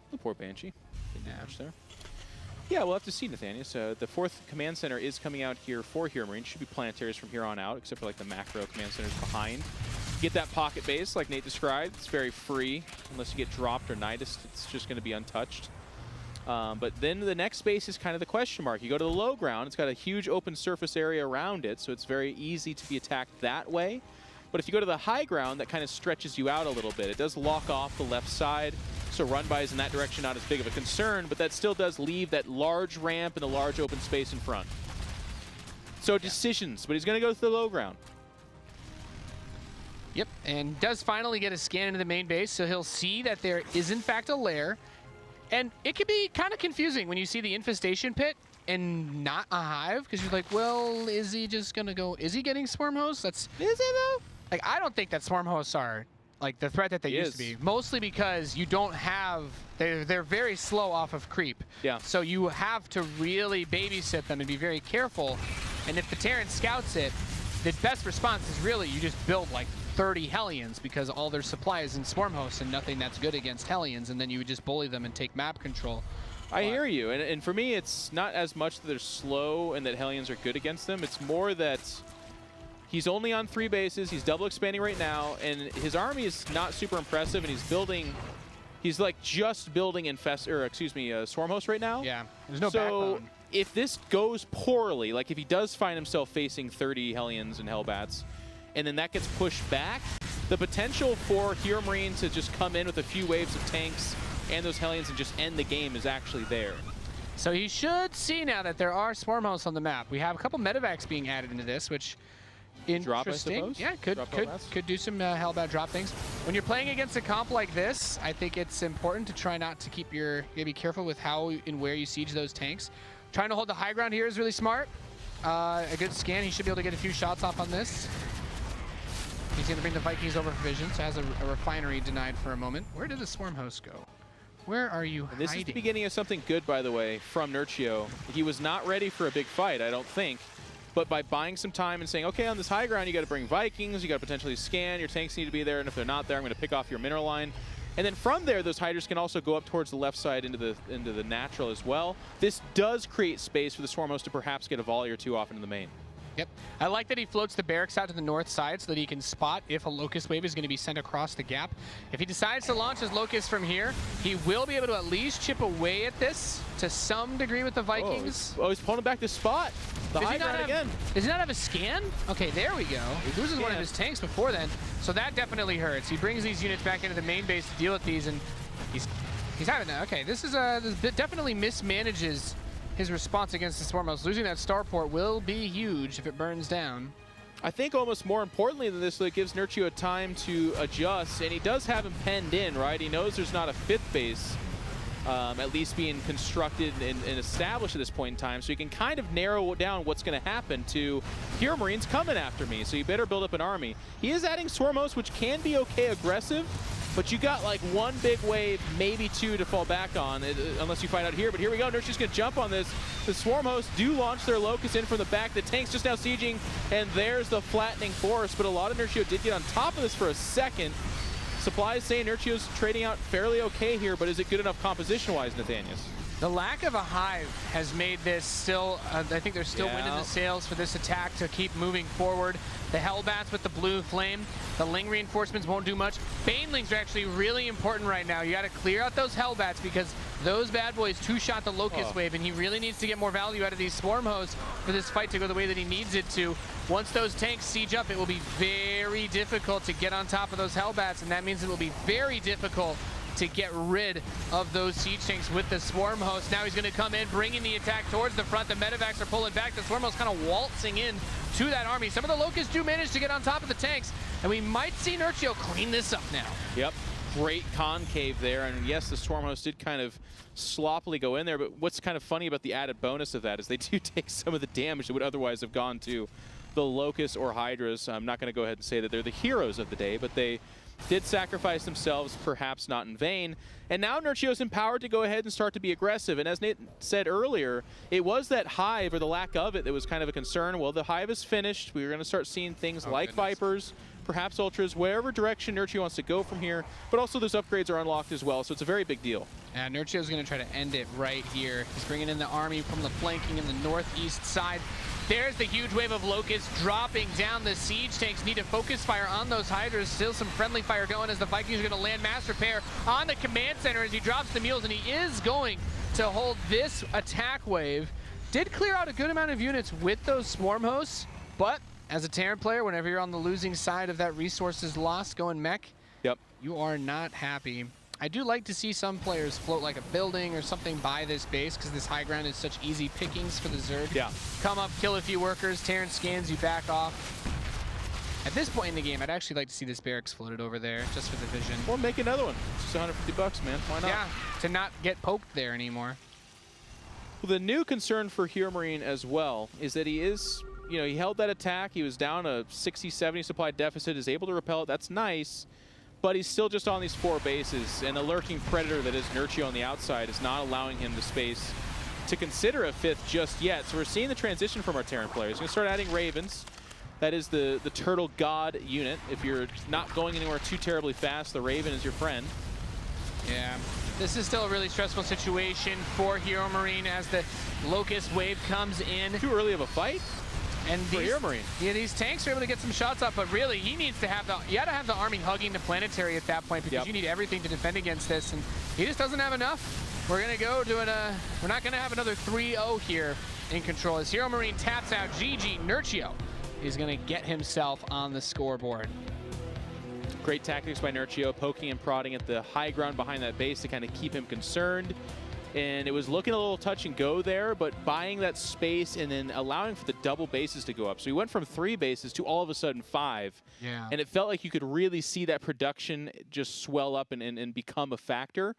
Speaker 2: The poor Banshee. Much there. Yeah, we'll have to see, Nathaniel. So the 4th command center is coming out here for HeRoMaRinE. Should be planetaries from here on out, except for like the macro command centers behind. Get that pocket base, like Nate described. It's very free. Unless you get dropped or Nidus, it's just going to be untouched. But then the next base is kind of the question mark. You go to the low ground. It's got a huge open surface area around it, so it's very easy to be attacked that way. But if you go to the high ground, that kind of stretches you out a little bit. It does lock off the left side. So run-bys in that direction not as big of a concern, but that still does leave that large ramp and a large open space in front. So decisions, but he's going to go to the low ground.
Speaker 1: Yep, and does finally get a scan into the main base, so he'll see that there is in fact a lair. And it can be kind of confusing when you see the infestation pit and not a hive, because you're like, well, is he just going to go, is he getting Swarm Hosts? Is it though? Like, I don't think that Swarm Hosts are like the threat that they used to be, mostly because you don't have, they're very slow off of creep.
Speaker 2: Yeah.
Speaker 1: So you have to really babysit them and be very careful. And if the Terran scouts it, the best response is really you just build like 30 Hellions, because all their supply is in Swarm Hosts and nothing that's good against Hellions, and then you would just bully them and take map control.
Speaker 2: I hear you, and for me, it's not as much that they're slow and that Hellions are good against them. It's more that he's only on 3 bases. He's double expanding right now, and his army is not super impressive. And he's building, he's like just building Swarm Host right now.
Speaker 1: Yeah, there's no
Speaker 2: so
Speaker 1: backbone.
Speaker 2: If this goes poorly, like if he does find himself facing 30 Hellions and Hellbats, and then that gets pushed back, the potential for HeRoMaRinE to just come in with a few waves of tanks and those Hellions and just end the game is actually there.
Speaker 1: So he should see now that there are Swarm Hosts on the map. We have a couple medevacs being added into this, which
Speaker 2: Drop, I
Speaker 1: interesting.
Speaker 2: suppose?
Speaker 1: Yeah, could do some Hellbat drop things. When you're playing against a comp like this, I think it's important to try not to keep your, be careful with how and where you siege those tanks. Trying to hold the high ground here is really smart. A good scan, he should be able to get a few shots off on this. He's going to bring the Vikings over for vision, so has a refinery denied for a moment. Where did the Swarm Host go? Where are you
Speaker 2: This
Speaker 1: hiding?
Speaker 2: is the beginning of something good, by the way, from Nerchio. He was not ready for a big fight, I don't think. But by buying some time and saying, okay, on this high ground, you got to bring Vikings, you got to potentially scan, your tanks need to be there, and if they're not there, I'm going to pick off your mineral line. And then from there, those Hydras can also go up towards the left side into the natural as well. This does create space for the Swarm Host to perhaps get a volley or two off into the main.
Speaker 1: Yep. I like that he floats the barracks out to the north side so that he can spot if a Locust wave is going to be sent across the gap. If he decides to launch his Locust from here, he will be able to at least chip away at this to some degree with the Vikings.
Speaker 2: Oh, he's pulling back this spot. The high ground again.
Speaker 1: Does he not have a scan? Okay, there we go. He loses one of his tanks before then, so that definitely hurts. He brings these units back into the main base to deal with these, and he's having that. Okay, this definitely mismanages his response against the Swarm Host. Losing that starport will be huge if it burns down.
Speaker 2: I think almost more importantly than this, it gives Nerchio a time to adjust, and he does have him penned in, right? He knows there's not a 5th base, at least being constructed and established at this point in time, so you can kind of narrow down what's going to happen to HeRoMaRiNE's coming after me, so you better build up an army. He is adding Swarm Hosts, which can be okay aggressive, but you got like 1 big wave, maybe 2 to fall back on, unless you find out here. But here we go, Nerchio's gonna jump on this. The Swarm Hosts do launch their Locust in from the back. The tank's just now sieging, and there's the flattening force, but a lot of Nerchio did get on top of this for a second. Supplies saying Nerchio's trading out fairly okay here, but is it good enough composition-wise, Nathanius?
Speaker 1: The lack of a hive has made this still, I think there's still wind in the sails for this attack to keep moving forward. The Hellbats with the blue flame, the Ling reinforcements won't do much. Banelings are actually really important right now. You got to clear out those Hellbats because those bad boys two-shot the Locust wave, and he really needs to get more value out of these Swarm Hosts for this fight to go the way that he needs it to. Once those tanks siege up, it will be very difficult to get on top of those Hellbats, and that means it will be very difficult to get rid of those siege tanks with the Swarm Host. Now he's going to come in, bringing the attack towards the front. The medevacs are pulling back. The Swarm Host kind of waltzing in to that army. Some of the Locusts do manage to get on top of the tanks, and we might see Nerchio clean this up now.
Speaker 2: Yep, great concave there, and yes, the Swarm Host did kind of sloppily go in there, but what's kind of funny about the added bonus of that is they do take some of the damage that would otherwise have gone to the Locusts or Hydras. I'm not going to go ahead and say that they're the heroes of the day, but they did sacrifice themselves, perhaps not in vain. And now Nerchio's empowered to go ahead and start to be aggressive. And as Nate said earlier, it was that hive, or the lack of it, that was kind of a concern. Well, the hive is finished. We're going to start seeing things like Vipers, perhaps Ultras, wherever direction Nerchio wants to go from here. But also those upgrades are unlocked as well, so it's a very big deal.
Speaker 1: And Nerchio's going to try to end it right here. He's bringing in the army from the flanking in the northeast side. There's the huge wave of Locusts dropping down. The siege tanks need to focus fire on those Hydras. Still some friendly fire going as the Vikings are going to land mass repair on the command center as he drops the mules, and he is going to hold this attack wave. Did clear out a good amount of units with those Swarm Hosts, but as a Terran player, whenever you're on the losing side of that resources lost going mech, you are not happy. I do like to see some players float like a building or something by this base because this high ground is such easy pickings for the Zerg.
Speaker 2: Yeah.
Speaker 1: Come up, kill a few workers, Terran scans, you back off. At this point in the game, I'd actually like to see this barracks floated over there just for the vision.
Speaker 2: Or make another one. It's just $150, man. Why not?
Speaker 1: Yeah, to not get poked there anymore.
Speaker 2: Well, the new concern for HeRoMaRiNE as well is that he is, he held that attack. He was down a 60, 70 supply deficit, is able to repel it. That's nice. But he's still just on these 4 bases, and the lurking predator that is Nerchio on the outside is not allowing him the space to consider a 5th just yet. So we're seeing the transition from our Terran players. We're going to start adding Ravens. That is the Turtle God unit. If you're not going anywhere too terribly fast, the Raven is your friend.
Speaker 1: Yeah. This is still a really stressful situation for HeRoMaRinE as the Locust wave comes in.
Speaker 2: Too early of a fight?
Speaker 1: And
Speaker 2: for HeRoMaRinE.
Speaker 1: Yeah, these tanks are able to get some shots off, but really, he needs to have you got to have the army hugging the planetary at that point because you need everything to defend against this, and he just doesn't have enough. We're gonna go doing we're not gonna have another 3-0 here in control as HeRoMaRinE taps out GG. Nerchio is gonna get himself on the scoreboard.
Speaker 2: Great tactics by Nerchio, poking and prodding at the high ground behind that base to kind of keep him concerned. And it was looking a little touch and go there, but buying that space and then allowing for the double bases to go up. So he went from 3 bases to all of a sudden 5.
Speaker 1: Yeah.
Speaker 2: And it felt like you could really see that production just swell up and become a factor.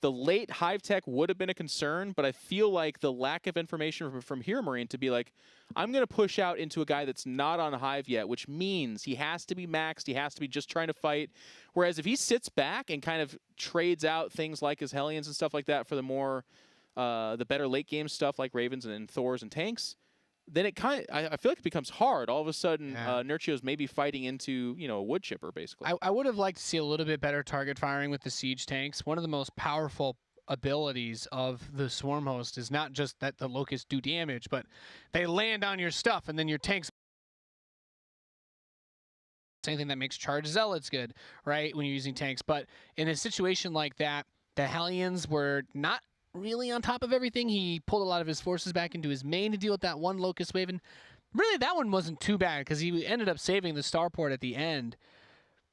Speaker 2: The late Hive Tech would have been a concern, but I feel like the lack of information from HeRoMaRinE to be like, I'm going to push out into a guy that's not on Hive yet, which means he has to be maxed, he has to be just trying to fight. Whereas if he sits back and kind of trades out things like his Hellions and stuff like that for the more, the better late game stuff like Ravens and Thors and tanks, then it kind of, I feel like it becomes hard. All of a sudden, Nerchio's maybe fighting into, you know, a wood chipper, basically.
Speaker 1: I would have liked to see a little bit better target firing with the siege tanks. One of the most powerful abilities of the Swarm Host is not just that the Locusts do damage, but they land on your stuff, and then your tanks. Same thing that makes Charge Zealots good, right, when you're using tanks. But in a situation like that, the Hellions were not really on top of everything. He pulled a lot of his forces back into his main to deal with that one Locust wave, and really that one wasn't too bad because he ended up saving the starport at the end.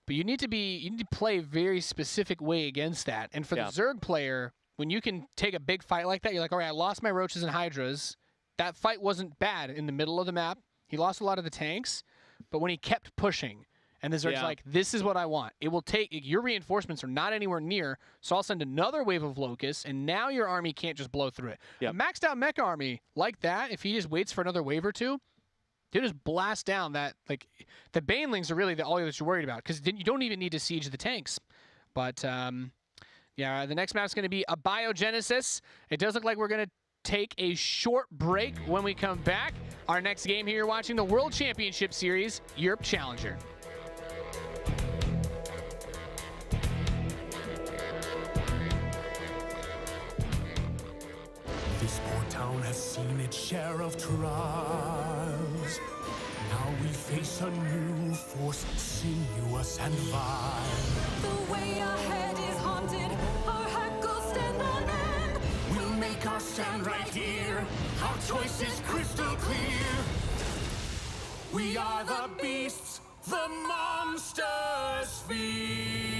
Speaker 1: But you need to play a very specific way against that. And for the Zerg player, when you can take a big fight like that, you're like, all right, I lost my Roaches and Hydras. That fight wasn't bad in the middle of the map. He lost a lot of the tanks, but when he kept pushing, and the Zerg's like, this is what I want. It will take, your reinforcements are not anywhere near, so I'll send another wave of Locusts, and now your army can't just blow through it. A maxed out mech army like that, if he just waits for another wave or two, he'll just blast down that, like, the Banelings are really all that you're worried about, because then you don't even need to siege the tanks. But, yeah, the next map's going to be a Biogenesis. It does look like we're going to take a short break. When we come back, our next game here, you're watching the World Championship Series, Europe Challenger.
Speaker 3: This poor town has seen its share of trials. Now we face a new force, sinuous and vile.
Speaker 4: The way ahead is haunted, our hackles stand on end.
Speaker 3: We'll make our stand right here, our choice is crystal clear. We are the beasts, the monsters fear.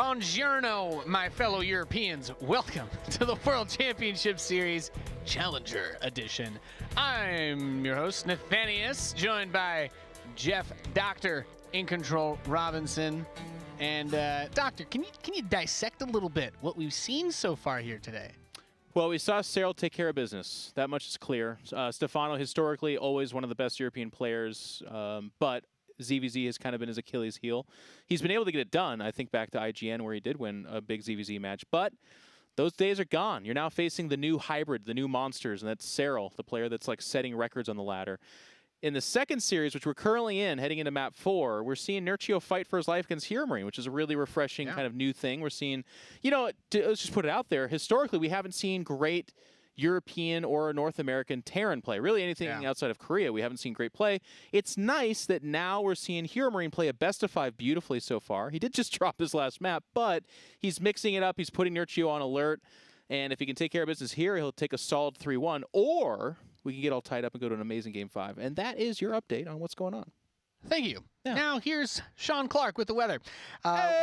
Speaker 1: Buongiorno, my fellow Europeans. Welcome to the World Championship Series Challenger Edition. I'm your host, Nathanius, joined by Jeff Dr. In Control Robinson. And Doctor, can you dissect a little bit what we've seen so far here today?
Speaker 2: Well, we saw Cyril take care of business. That much is clear. Stefano, historically, always one of the best European players, but ZvZ has kind of been his Achilles heel. He's been able to get it done, I think, back to IGN, where he did win a big ZvZ match. But those days are gone. You're now facing the new hybrid, the new monsters, and that's Cyril, the player that's like setting records on the ladder. In the second series, which we're currently in, heading into map 4, we're seeing Nerchio fight for his life against HeRoMaRinE, which is a really refreshing kind of new thing. We're seeing, let's just put it out there. Historically, we haven't seen great European or North American Terran play. Really anything outside of Korea, we haven't seen great play. It's nice that now we're seeing HeRoMaRinE play a best-of-5 beautifully so far. He did just drop his last map, but he's mixing it up. He's putting Nerchio on alert. And if he can take care of business here, he'll take a solid 3-1. Or we can get all tied up and go to an amazing Game 5. And that is your update on what's going on.
Speaker 1: Thank you.
Speaker 2: Yeah.
Speaker 1: Now here's Sean Clark with the weather.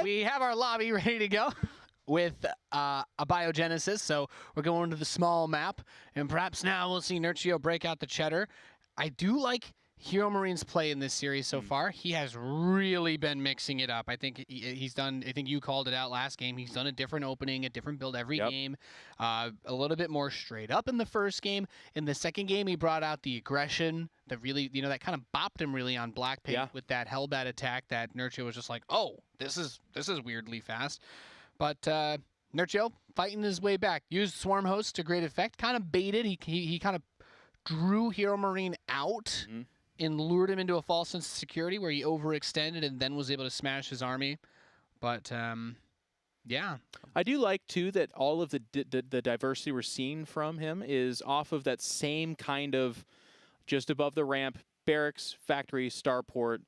Speaker 1: We have our lobby ready to go with a biogenesis, so we're going to the small map, and perhaps now we'll see Nerchio break out the cheddar. I do like HeRoMaRiNE's play in this series so far. He has really been mixing it up. I think he's done, I think you called it out last game, he's done a different opening, a different build every game, a little bit more straight up in the first game. In the second game, he brought out the aggression that really, that kind of bopped him really on Black Pig with that Hellbat attack that Nerchio was just like, oh, this is weirdly fast. But Nerchio fighting his way back. Used Swarm Host to great effect. Kind of baited. He kind of drew HeRoMaRiNE out and lured him into a false sense of security where he overextended and then was able to smash his army. But, yeah.
Speaker 2: I do like, too, that all of the diversity we're seeing from him is off of that same kind of just above the ramp, barracks, factory, starport.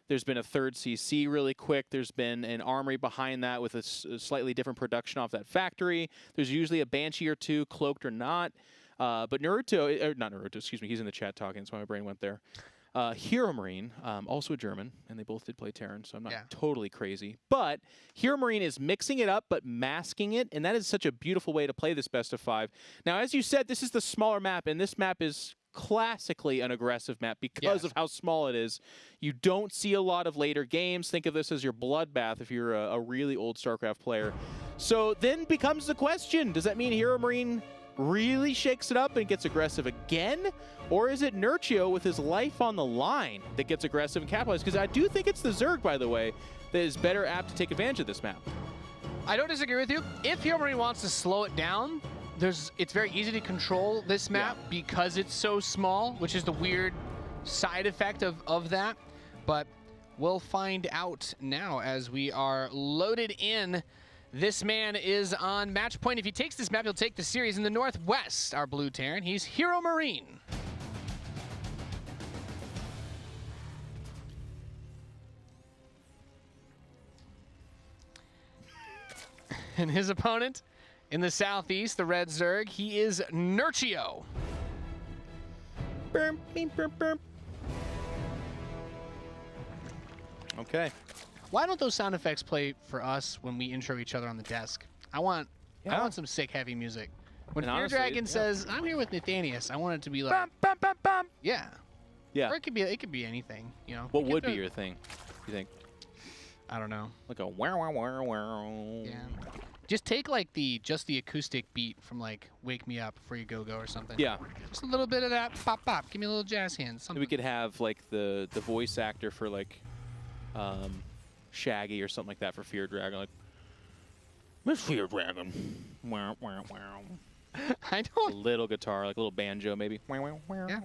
Speaker 2: There's been a third CC really quick. There's been an armory behind that with a slightly different production off that factory. There's usually a Banshee or two, cloaked or not. But not Naruto, excuse me, he's in the chat talking, that's why my brain went there. HeRoMaRiNE, also a German, and they both did play Terran, so I'm not totally crazy. But HeRoMaRiNE is mixing it up, but masking it, and that is such a beautiful way to play this best-of-5. Now, as you said, this is the smaller map, and this map is classically an aggressive map because of how small it is. You don't see a lot of later games. Think of this as your bloodbath if you're a really old StarCraft player. So then becomes the question, does that mean HeRoMaRiNE really shakes it up and gets aggressive again? Or is it Nerchio with his life on the line that gets aggressive and capitalizes? Because I do think it's the Zerg, by the way, that is better apt to take advantage of this map.
Speaker 1: I don't disagree with you. If HeRoMaRiNE wants to slow it down, it's very easy to control this map because it's so small, which is the weird side effect of that. But we'll find out now as we are loaded in. This man is on match point. If he takes this map, he'll take the series in the Northwest. Our blue Terran, he's HeRoMaRiNE. And his opponent in the Southeast, the Red Zerg, he is Nerchio.
Speaker 2: Burp, beep, burp, burp. Okay.
Speaker 1: Why don't those sound effects play for us when we intro each other on the desk? I want some sick heavy music. When Fear
Speaker 2: honestly,
Speaker 1: Dragon says, "I'm here with Nathanius," I want it to be like,
Speaker 2: Bum, bum, bum, bum.
Speaker 1: yeah.
Speaker 2: Yeah.
Speaker 1: Or it could be anything,
Speaker 2: What would be your thing, you think?
Speaker 1: I don't know.
Speaker 2: Like a wow, wow, wow, wow.
Speaker 1: Yeah. Just take like just the acoustic beat from like "Wake Me Up" Before You Go or something.
Speaker 2: Yeah.
Speaker 1: Just a little bit of that pop pop. Give me a little jazz hands. Something.
Speaker 2: We could have like the voice actor for like Shaggy or something like that for Fear Dragon, like Miss Fear Dragon. Wow, wow, wow.
Speaker 1: I don't.
Speaker 2: A little guitar, like a little banjo maybe. Wow, wow, wow.
Speaker 1: Yeah,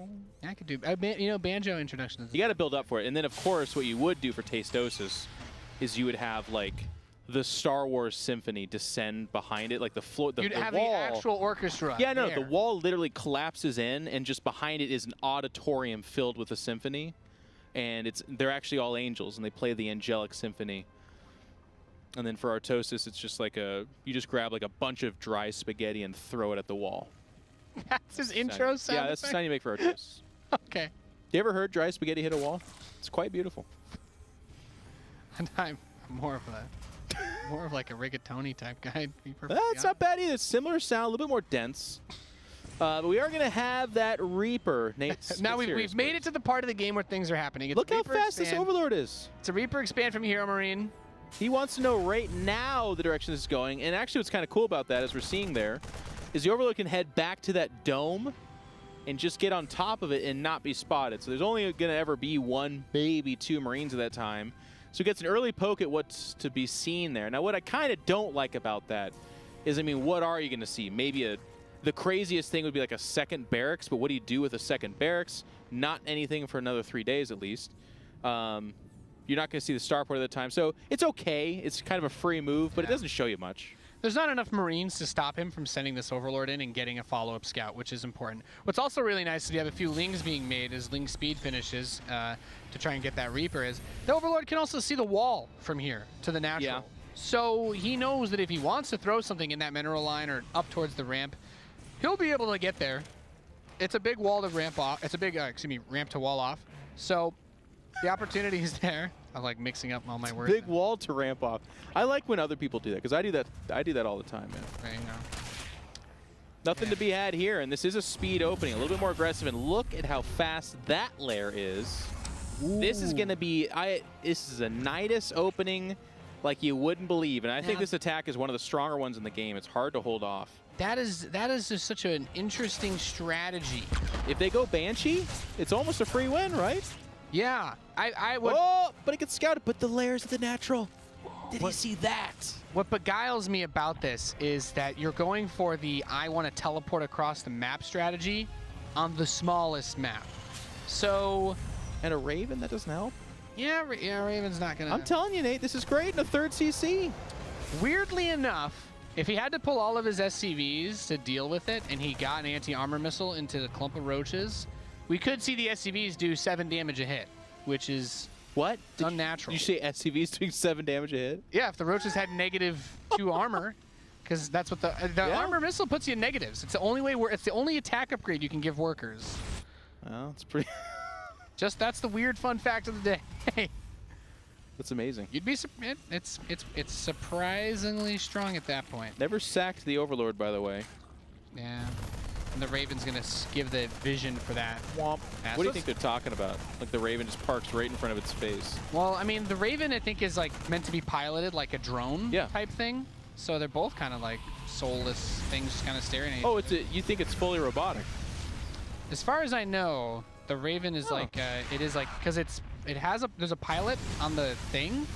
Speaker 1: I could do. Banjo introductions.
Speaker 2: You got to build up for it, and then of course what you would do for Tastosis is you would have like the Star Wars symphony descend behind it, like the floor, the
Speaker 1: You'd have
Speaker 2: wall.
Speaker 1: the actual orchestra.
Speaker 2: Yeah, no,
Speaker 1: there.
Speaker 2: the wall literally collapses in, and just behind it is an auditorium filled with a symphony, and they're actually all angels, and they play the angelic symphony. And then for Artosis, it's just like you just grab like a bunch of dry spaghetti and throw it at the wall.
Speaker 1: That's his intro sound.
Speaker 2: Yeah, that's the sound you make for Artosis.
Speaker 1: Okay.
Speaker 2: You ever heard dry spaghetti hit a wall? It's quite beautiful.
Speaker 1: I'm more of a more of like a rigatoni type guy. To be perfectly
Speaker 2: That's not bad either. Similar sound, a little bit more dense. But we are going to have that Reaper. Nate,
Speaker 1: now we've made it to the part of the game where things are happening. It's
Speaker 2: Look
Speaker 1: a
Speaker 2: how
Speaker 1: Reaper
Speaker 2: fast
Speaker 1: expand.
Speaker 2: this Overlord is.
Speaker 1: It's a Reaper expand from HeRoMaRinE.
Speaker 2: He wants to know right now the direction this is going. And actually what's kind of cool about that, as we're seeing there, is the Overlord can head back to that dome and just get on top of it and not be spotted. So there's only going to ever be one, maybe two Marines at that time. So he gets an early poke at what's to be seen there. Now what I kind of don't like about that is, I mean, what are you going to see? Maybe the craziest thing would be like a second barracks, but what do you do with a second barracks? Not anything for another 3 days at least. You're not going to see the starport at the time. So it's okay. It's kind of a free move, but it doesn't show you much.
Speaker 1: There's not enough Marines to stop him from sending this Overlord in and getting a follow-up scout, which is important. What's also really nice is you have a few Lings being made as Ling speed finishes to try and get that Reaper is. The Overlord can also see the wall from here to the natural.
Speaker 2: Yeah.
Speaker 1: So he knows that if he wants to throw something in that mineral line or up towards the ramp, he'll be able to get there. It's a big wall to ramp off. It's a big, ramp to wall off. So the opportunity is there. I'm like mixing up all my words.
Speaker 2: Big wall to ramp off. I like when other people do that because I do that. I do that all the time, man.
Speaker 1: Right, you know.
Speaker 2: Nothing to be had here, and this is a speed opening, a little bit more aggressive. And look at how fast that lair is. Ooh. This is going to be. This is a Nidus opening like you wouldn't believe, and I think this attack is one of the stronger ones in the game. It's hard to hold off.
Speaker 1: That is just such an interesting strategy.
Speaker 2: If they go Banshee, it's almost a free win, right?
Speaker 1: Yeah, I would.
Speaker 2: Oh, but it gets scouted. But the layers of the natural. Did you see that?
Speaker 1: What beguiles me about this is that you're going for the I want to teleport across the map strategy on the smallest map. So.
Speaker 2: And a Raven, that doesn't help.
Speaker 1: Yeah, Raven's not gonna.
Speaker 2: I'm telling you, Nate, this is great in a third CC.
Speaker 1: Weirdly enough, if he had to pull all of his SCVs to deal with it, and he got an anti-armor missile into the clump of roaches, we could see the SCVs do 7 damage a hit, which is
Speaker 2: what?
Speaker 1: unnatural.
Speaker 2: You say SCVs doing 7 damage a hit?
Speaker 1: Yeah, if the roaches had -2 armor, because that's what the armor missile puts you in negatives. It's the only way it's the only attack upgrade you can give workers.
Speaker 2: Well, it's pretty.
Speaker 1: That's the weird fun fact of the day.
Speaker 2: That's amazing.
Speaker 1: You'd be it's surprisingly strong at that point.
Speaker 2: Never sacked the Overlord, by the way.
Speaker 1: Yeah. And the Raven's gonna give the vision for that.
Speaker 2: Womp. What do you think they're talking about? Like the Raven just parks right in front of its face.
Speaker 1: Well, I mean, the Raven I think is like meant to be piloted like a drone type thing. So they're both kind of like soulless things just kind of staring at each other.
Speaker 2: You think it's fully robotic?
Speaker 1: As far as I know, the Raven is like it is like because there's a pilot on the thing,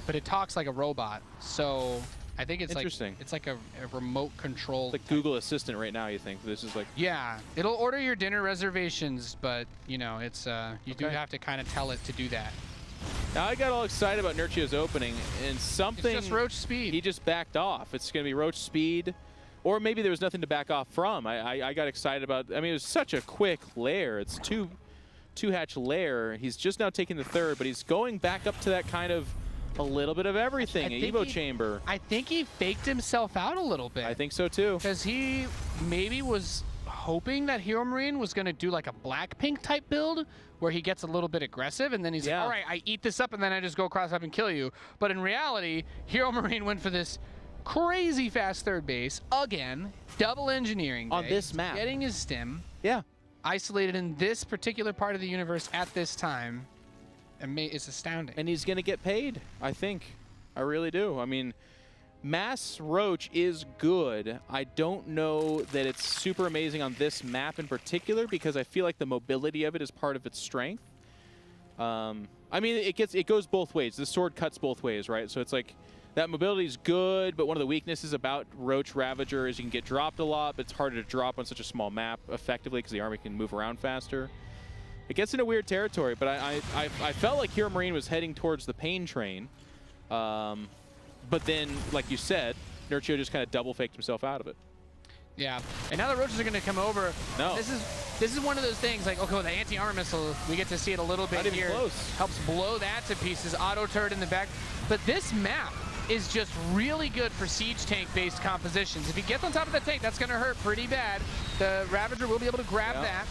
Speaker 1: but it talks like a robot. So I think it's
Speaker 2: interesting.
Speaker 1: It's like a remote control.
Speaker 2: Like Google Assistant right now. You think this is like?
Speaker 1: Yeah, it'll order your dinner reservations, but you know it's you do have to kind of tell it to do that.
Speaker 2: Now I got all excited about Nerchio's opening and something.
Speaker 1: It's just Roach speed.
Speaker 2: He just backed off. It's going to be Roach speed. Or maybe there was nothing to back off from. I got excited about. I mean, it was such a quick lair. It's two hatch lair. He's just now taking the third, but he's going back up to that kind of a little bit of everything. An Evo chamber.
Speaker 1: I think he faked himself out a little bit.
Speaker 2: I think so too.
Speaker 1: Because he maybe was hoping that HeRoMaRinE was going to do like a Blackpink type build where he gets a little bit aggressive and then he's like, all right, I eat this up and then I just go across up and kill you. But in reality, HeRoMaRinE went for this crazy fast third base again, double engineering
Speaker 2: on this map,
Speaker 1: getting his stim,
Speaker 2: isolated
Speaker 1: in this particular part of the universe at this time. It's astounding.
Speaker 2: And he's gonna get paid. I think, I really do. I mean, Mass Roach is good. I don't know that it's super amazing on this map in particular because I feel like the mobility of it is part of its strength. I mean, it goes both ways. The sword cuts both ways, right? So it's like. That mobility is good, but one of the weaknesses about Roach Ravager is you can get dropped a lot, but it's harder to drop on such a small map effectively because the army can move around faster. It gets into weird territory, but I felt like HeRoMaRinE was heading towards the pain train. But then, like you said, Nerchio just kind of double-faked himself out of it.
Speaker 1: Yeah, and now the Roaches are going to come over.
Speaker 2: No.
Speaker 1: This is one of those things, like, okay, the anti-armor missile, we get to see it a little bit here.
Speaker 2: Close.
Speaker 1: Helps blow that to pieces, auto turret in the back. But this map is just really good for siege tank-based compositions. If he gets on top of that tank, that's going to hurt pretty bad. The Ravager will be able to grab that.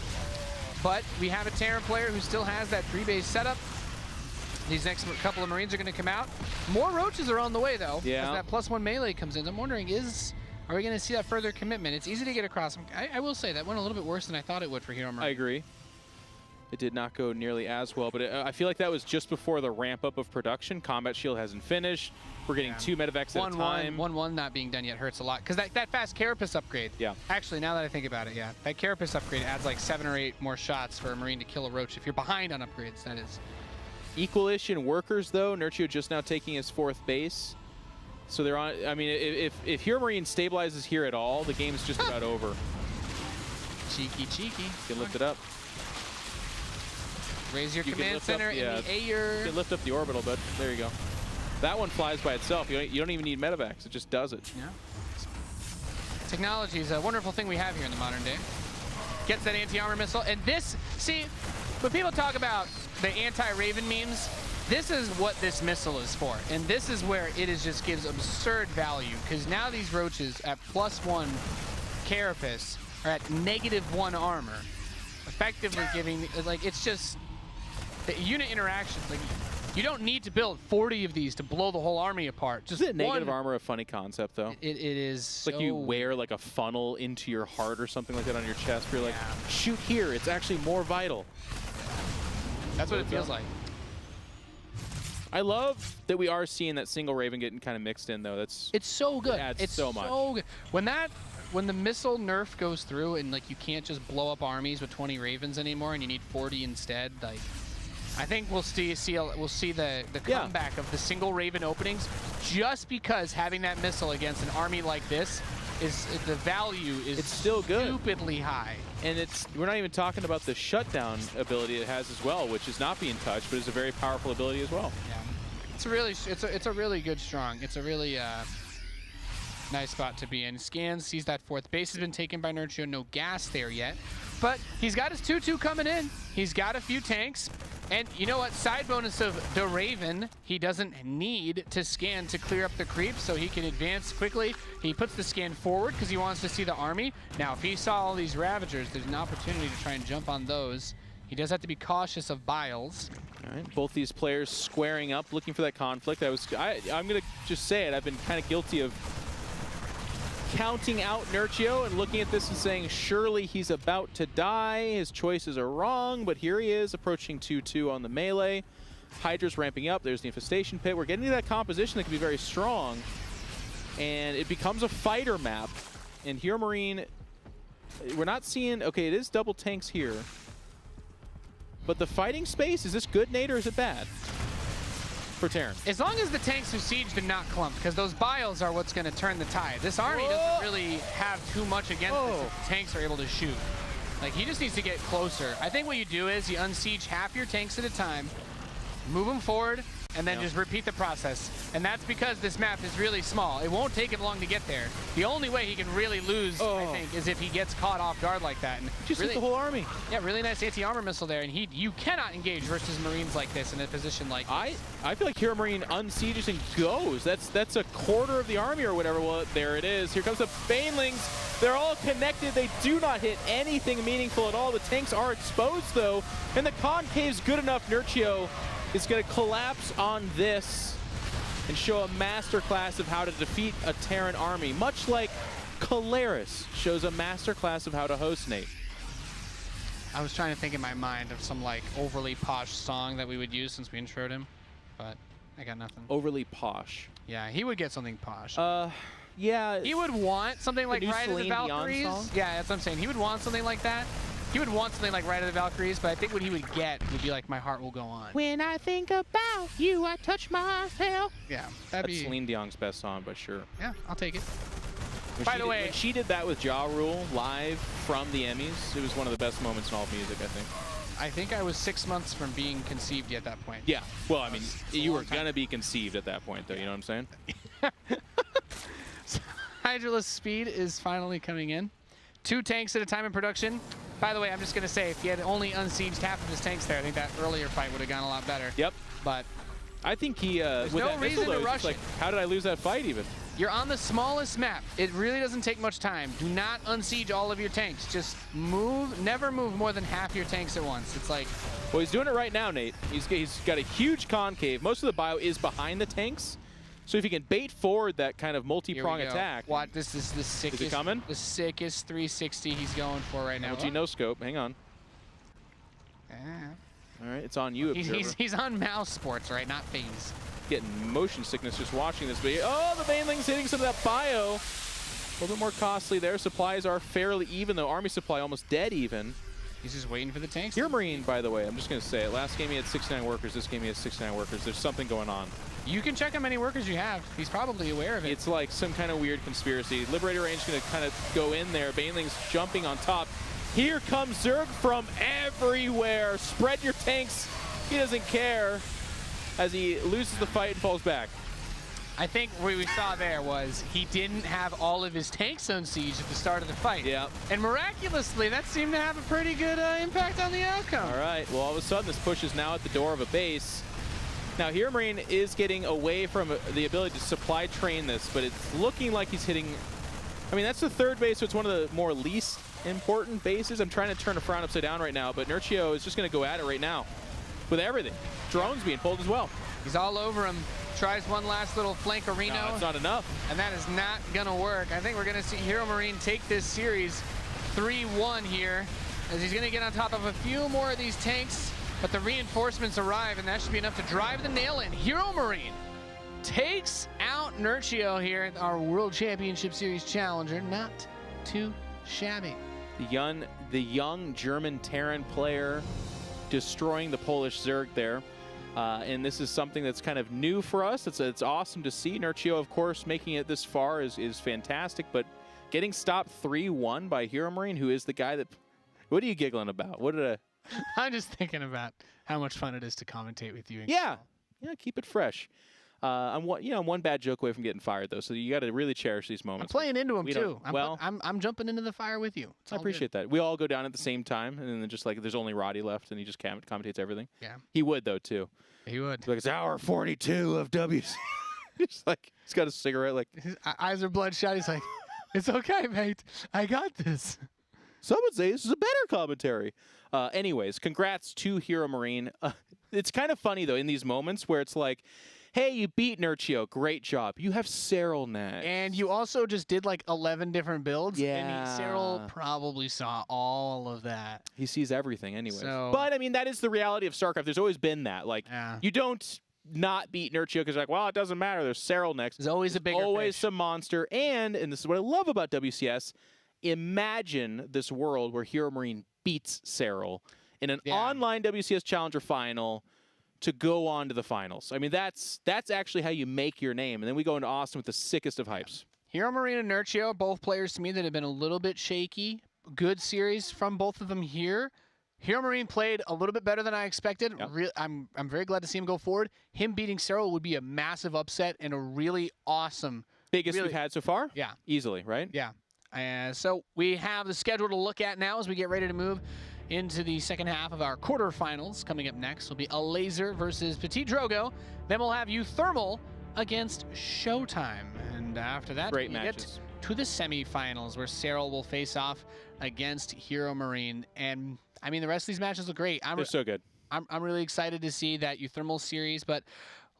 Speaker 1: But we have a Terran player who still has that 3-base setup. These next couple of Marines are going to come out. More Roaches are on the way, though.
Speaker 2: Yeah.
Speaker 1: As that +1 melee comes in. I'm wondering, are we going to see that further commitment? It's easy to get across. I will say that went a little bit worse than I thought it would for HeRoMaRinE.
Speaker 2: I agree. It did not go nearly as well, but I feel like that was just before the ramp up of production. Combat Shield hasn't finished. We're getting 2 medevacs at a time.
Speaker 1: 1-1 not being done yet hurts a lot. Because that fast Carapace upgrade.
Speaker 2: Yeah.
Speaker 1: Actually, now that I think about it, yeah. That Carapace upgrade adds like 7 or 8 more shots for a Marine to kill a Roach. If you're behind on upgrades, that is.
Speaker 2: Equal-ish in workers, though. Nerchio just now taking his 4th base. So they're on. I mean, if HeRoMaRinE stabilizes here at all, the game's just about over.
Speaker 1: Cheeky.
Speaker 2: You can lift it up.
Speaker 1: Raise your
Speaker 2: You can
Speaker 1: command
Speaker 2: lift
Speaker 1: center
Speaker 2: up,
Speaker 1: in the air.
Speaker 2: You can lift up the orbital, but there you go. That one flies by itself. You don't even need medevacs. It just does it.
Speaker 1: Yeah. Technology is a wonderful thing we have here in the modern day. Gets that anti-armor missile. And this, see, when people talk about the anti-Raven memes, this is what this missile is for. And this is where it is just gives absurd value. Because now these Roaches at +1 Carapace are at -1 armor. Effectively giving, like, it's just the unit interaction. Like, you don't need to build 40 of these to blow the whole army apart. Just
Speaker 2: Isn't negative
Speaker 1: one.
Speaker 2: armor a funny concept, though?
Speaker 1: It is
Speaker 2: It's like you wear like a funnel into your heart or something like that on your chest. Where you're like,
Speaker 1: Yeah.
Speaker 2: shoot here. It's actually more vital.
Speaker 1: That's what it feels like.
Speaker 2: I love that we are seeing that single Raven getting kind of mixed in, though. That's
Speaker 1: It's so good.
Speaker 2: It adds
Speaker 1: it's
Speaker 2: so much.
Speaker 1: good. When the missile nerf goes through and like you can't just blow up armies with 20 Ravens anymore and you need 40 instead, like I think we'll see the
Speaker 2: Yeah.
Speaker 1: comeback of the single Raven openings just because having that missile against an army like this is the value is
Speaker 2: It's still good.
Speaker 1: stupidly high.
Speaker 2: And we're not even talking about the shutdown ability it has as well, which is not being touched, but is a very powerful ability as well.
Speaker 1: Yeah. It's a really good strong. It's a really nice spot to be in. Scans, sees that 4th base has been taken by Nerchio. No gas there yet. But he's got his 2-2 coming in. He's got a few tanks. And you know what? Side bonus of the Raven, he doesn't need to scan to clear up the creep, so he can advance quickly. He puts the scan forward because he wants to see the army. Now, if he saw all these Ravagers, there's an opportunity to try and jump on those. He does have to be cautious of Biles.
Speaker 2: All right, both these players squaring up, looking for that conflict. I'm going to just say it. I've been kind of guilty of counting out Nerchio and looking at this and saying, surely he's about to die. His choices are wrong, but here he is approaching 2-2 on the melee. Hydra's ramping up. There's the Infestation Pit. We're getting to that composition that can be very strong, and it becomes a fighter map. And HeRoMaRinE, we're not seeing, okay, it is double tanks here, but the fighting space, is this good, Nate, or is it bad for Terran?
Speaker 1: As long as the tanks are sieged and not clumped, because those Biles are what's going to turn the tide. This army doesn't really have too much against this if the tanks are able to shoot. Like, he just needs to get closer. I think what you do is you unsiege half your tanks at a time, move them forward, and then just repeat the process. And that's because this map is really small. It won't take him long to get there. The only way he can really lose, I think, is if he gets caught off guard like that. And
Speaker 2: Just
Speaker 1: really,
Speaker 2: hit the whole army.
Speaker 1: Yeah, really nice anti-armor missile there. And you cannot engage versus Marines like this in a position like this.
Speaker 2: I feel like HeRoMaRinE unsieges and goes. That's a quarter of the army or whatever. Well, there it is. Here comes the Banelings. They're all connected. They do not hit anything meaningful at all. The tanks are exposed, though, and the concave's good enough. Nerchio is going to collapse on this and show a masterclass of how to defeat a Terran army, much like Caleris shows a masterclass of how to host Nate.
Speaker 1: I was trying to think in my mind of some like overly posh song that we would use since we introed him, but I got nothing.
Speaker 2: Overly posh.
Speaker 1: Yeah, he would get something posh.
Speaker 2: Yeah.
Speaker 1: He would want something like
Speaker 2: new
Speaker 1: Ride of the
Speaker 2: Celine Dion
Speaker 1: Valkyries.
Speaker 2: song?
Speaker 1: Yeah, that's what I'm saying. He would want something like that. He would want something like Ride of the Valkyries, but I think what he would get would be like My Heart Will Go On.
Speaker 2: When I think about you, I touch myself.
Speaker 1: Yeah, that'd
Speaker 2: That's
Speaker 1: be.
Speaker 2: Celine Dion's best song, but sure.
Speaker 1: Yeah, I'll take it.
Speaker 2: When she did that with Ja Rule live from the Emmys, it was one of the best moments in all of music, I think.
Speaker 1: I think I was 6 months from being conceived at that point.
Speaker 2: Yeah. Well, I mean,
Speaker 1: It's a
Speaker 2: you were
Speaker 1: long time.
Speaker 2: going to be conceived at that point, though. You know what I'm saying?
Speaker 1: Hydraless speed is finally coming in. 2 tanks at a time in production. By the way, I'm just going to say, if he had only unsieged half of his tanks there, I think that earlier fight would have gone a lot better.
Speaker 2: Yep.
Speaker 1: But
Speaker 2: I think he, with
Speaker 1: no
Speaker 2: that
Speaker 1: reason
Speaker 2: missile,
Speaker 1: to
Speaker 2: though,
Speaker 1: rush
Speaker 2: it's like,
Speaker 1: it.
Speaker 2: how did I lose that fight even?
Speaker 1: You're on the smallest map. It really doesn't take much time. Do not unsiege all of your tanks. Just move, never move more than half your tanks at once. It's like...
Speaker 2: Well, he's doing it right now, Nate. He's got a huge concave. Most of the bio is behind the tanks. So if he can bait forward that kind of multi-prong attack.
Speaker 1: What? This is the sickest.
Speaker 2: Is it coming?
Speaker 1: The sickest 360 he's going for right now.
Speaker 2: Multi no scope. Hang on. All right, it's on you, Observer.
Speaker 1: He's on mouse sports, right? Not phase.
Speaker 2: Getting motion sickness just watching this video. Oh, the Baneling's hitting some of that bio. A little bit more costly there. Supplies are fairly even, though. Army supply almost dead even.
Speaker 1: He's just waiting for the tanks.
Speaker 2: HeRoMaRinE, by the way, I'm just going to say it. Last game he had 69 workers. This game he has 69 workers. There's something going on.
Speaker 1: You can check how many workers you have. He's probably aware of it.
Speaker 2: It's like some kind of weird conspiracy. Liberator range going to kind of go in there. Baneling's jumping on top. Here comes Zerg from everywhere. Spread your tanks. He doesn't care as he loses the fight and falls back.
Speaker 1: I think what we saw there was he didn't have all of his tanks on siege at the start of the fight.
Speaker 2: Yeah.
Speaker 1: And miraculously, that seemed to have a pretty good impact on the outcome.
Speaker 2: All right. Well, all of a sudden, this push is now at the door of a base. Now, HeRoMaRinE is getting away from the ability to supply train this, but it's looking like he's hitting... I mean, that's the third base, so it's one of the more least important bases. I'm trying to turn a frown upside down right now, but Nerchio is just going to go at it right now with everything. Drones being pulled as well.
Speaker 1: He's all over him. Tries one last little flankerino.
Speaker 2: No, it's not enough.
Speaker 1: And that is not going to work. I think we're going to see HeRoMaRinE take this series 3-1 here, as he's going to get on top of a few more of these tanks, but the reinforcements arrive, and that should be enough to drive the nail in. HeRoMaRinE takes out Nerchio here, our World Championship Series challenger. Not too shabby.
Speaker 2: The young German Terran player destroying the Polish Zerg there. And this is something that's kind of new for us. It's awesome to see. Nerchio, of course, making it this far is fantastic, but getting stopped 3-1 by HeRoMaRinE, who is the guy that... What are you giggling about? What did
Speaker 1: I'm just thinking about how much fun it is to commentate with you.
Speaker 2: Yeah, keep it fresh. I'm one bad joke away from getting fired, though, so you got to really cherish these moments.
Speaker 1: I'm playing into them, too.
Speaker 2: Well,
Speaker 1: I'm jumping into the fire with you.
Speaker 2: I appreciate that. We all go down at the same time, and then just like there's only Roddy left, and he just commentates everything.
Speaker 1: Yeah.
Speaker 2: He would, though, too.
Speaker 1: He would.
Speaker 2: Like, it's hour 42 of WCS. Just like, he's got a cigarette, like...
Speaker 1: His eyes are bloodshot. He's like, it's okay, mate. I got this.
Speaker 2: Some would say this is a better commentary. Anyways, congrats to HeRoMaRinE. It's kind of funny, though, in these moments where it's like, hey, you beat Nerchio. Great job. You have Cyril next.
Speaker 1: And you also just did like 11 different builds.
Speaker 2: Yeah.
Speaker 1: And Cyril probably saw all of that.
Speaker 2: He sees everything anyways.
Speaker 1: So,
Speaker 2: but, I mean, that is the reality of StarCraft. There's always been that. Like,
Speaker 1: yeah.
Speaker 2: You don't not beat Nerchio because like, well, it doesn't matter. There's Cyril next.
Speaker 1: There's always a bigger
Speaker 2: always
Speaker 1: fish.
Speaker 2: some monster. And this is what I love about WCS, imagine this world where HeRoMaRinE beats Cyril in an online WCS Challenger final to go on to the finals. I mean, that's actually how you make your name. And then we go into Austin with the sickest of hypes.
Speaker 1: HeRoMaRinE and Nerchio, both players to me that have been a little bit shaky. Good series from both of them here. HeRoMaRinE played a little bit better than I expected.
Speaker 2: Yep.
Speaker 1: I'm very glad to see him go forward. Him beating Cyril would be a massive upset and a really awesome...
Speaker 2: Biggest we've had so far?
Speaker 1: Yeah.
Speaker 2: Easily, right?
Speaker 1: Yeah. So we have the schedule to look at now as we get ready to move into the second half of our quarterfinals. Coming up next will be a Laser versus Petit Drogo. Then we'll have Thermal against Showtime. And after that,
Speaker 2: Great
Speaker 1: we
Speaker 2: matches.
Speaker 1: get to the semifinals where Cyril will face off against HeRoMaRinE. And I mean, the rest of these matches look great.
Speaker 2: They're so good.
Speaker 1: I'm really excited to see that Thermal series, but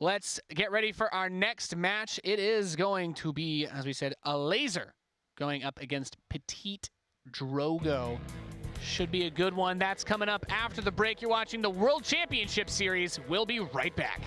Speaker 1: let's get ready for our next match. It is going to be, as we said, a Laser going up against Petit Drogo. Should be a good one. That's coming up after the break. You're watching the World Championship Series. We'll be right back.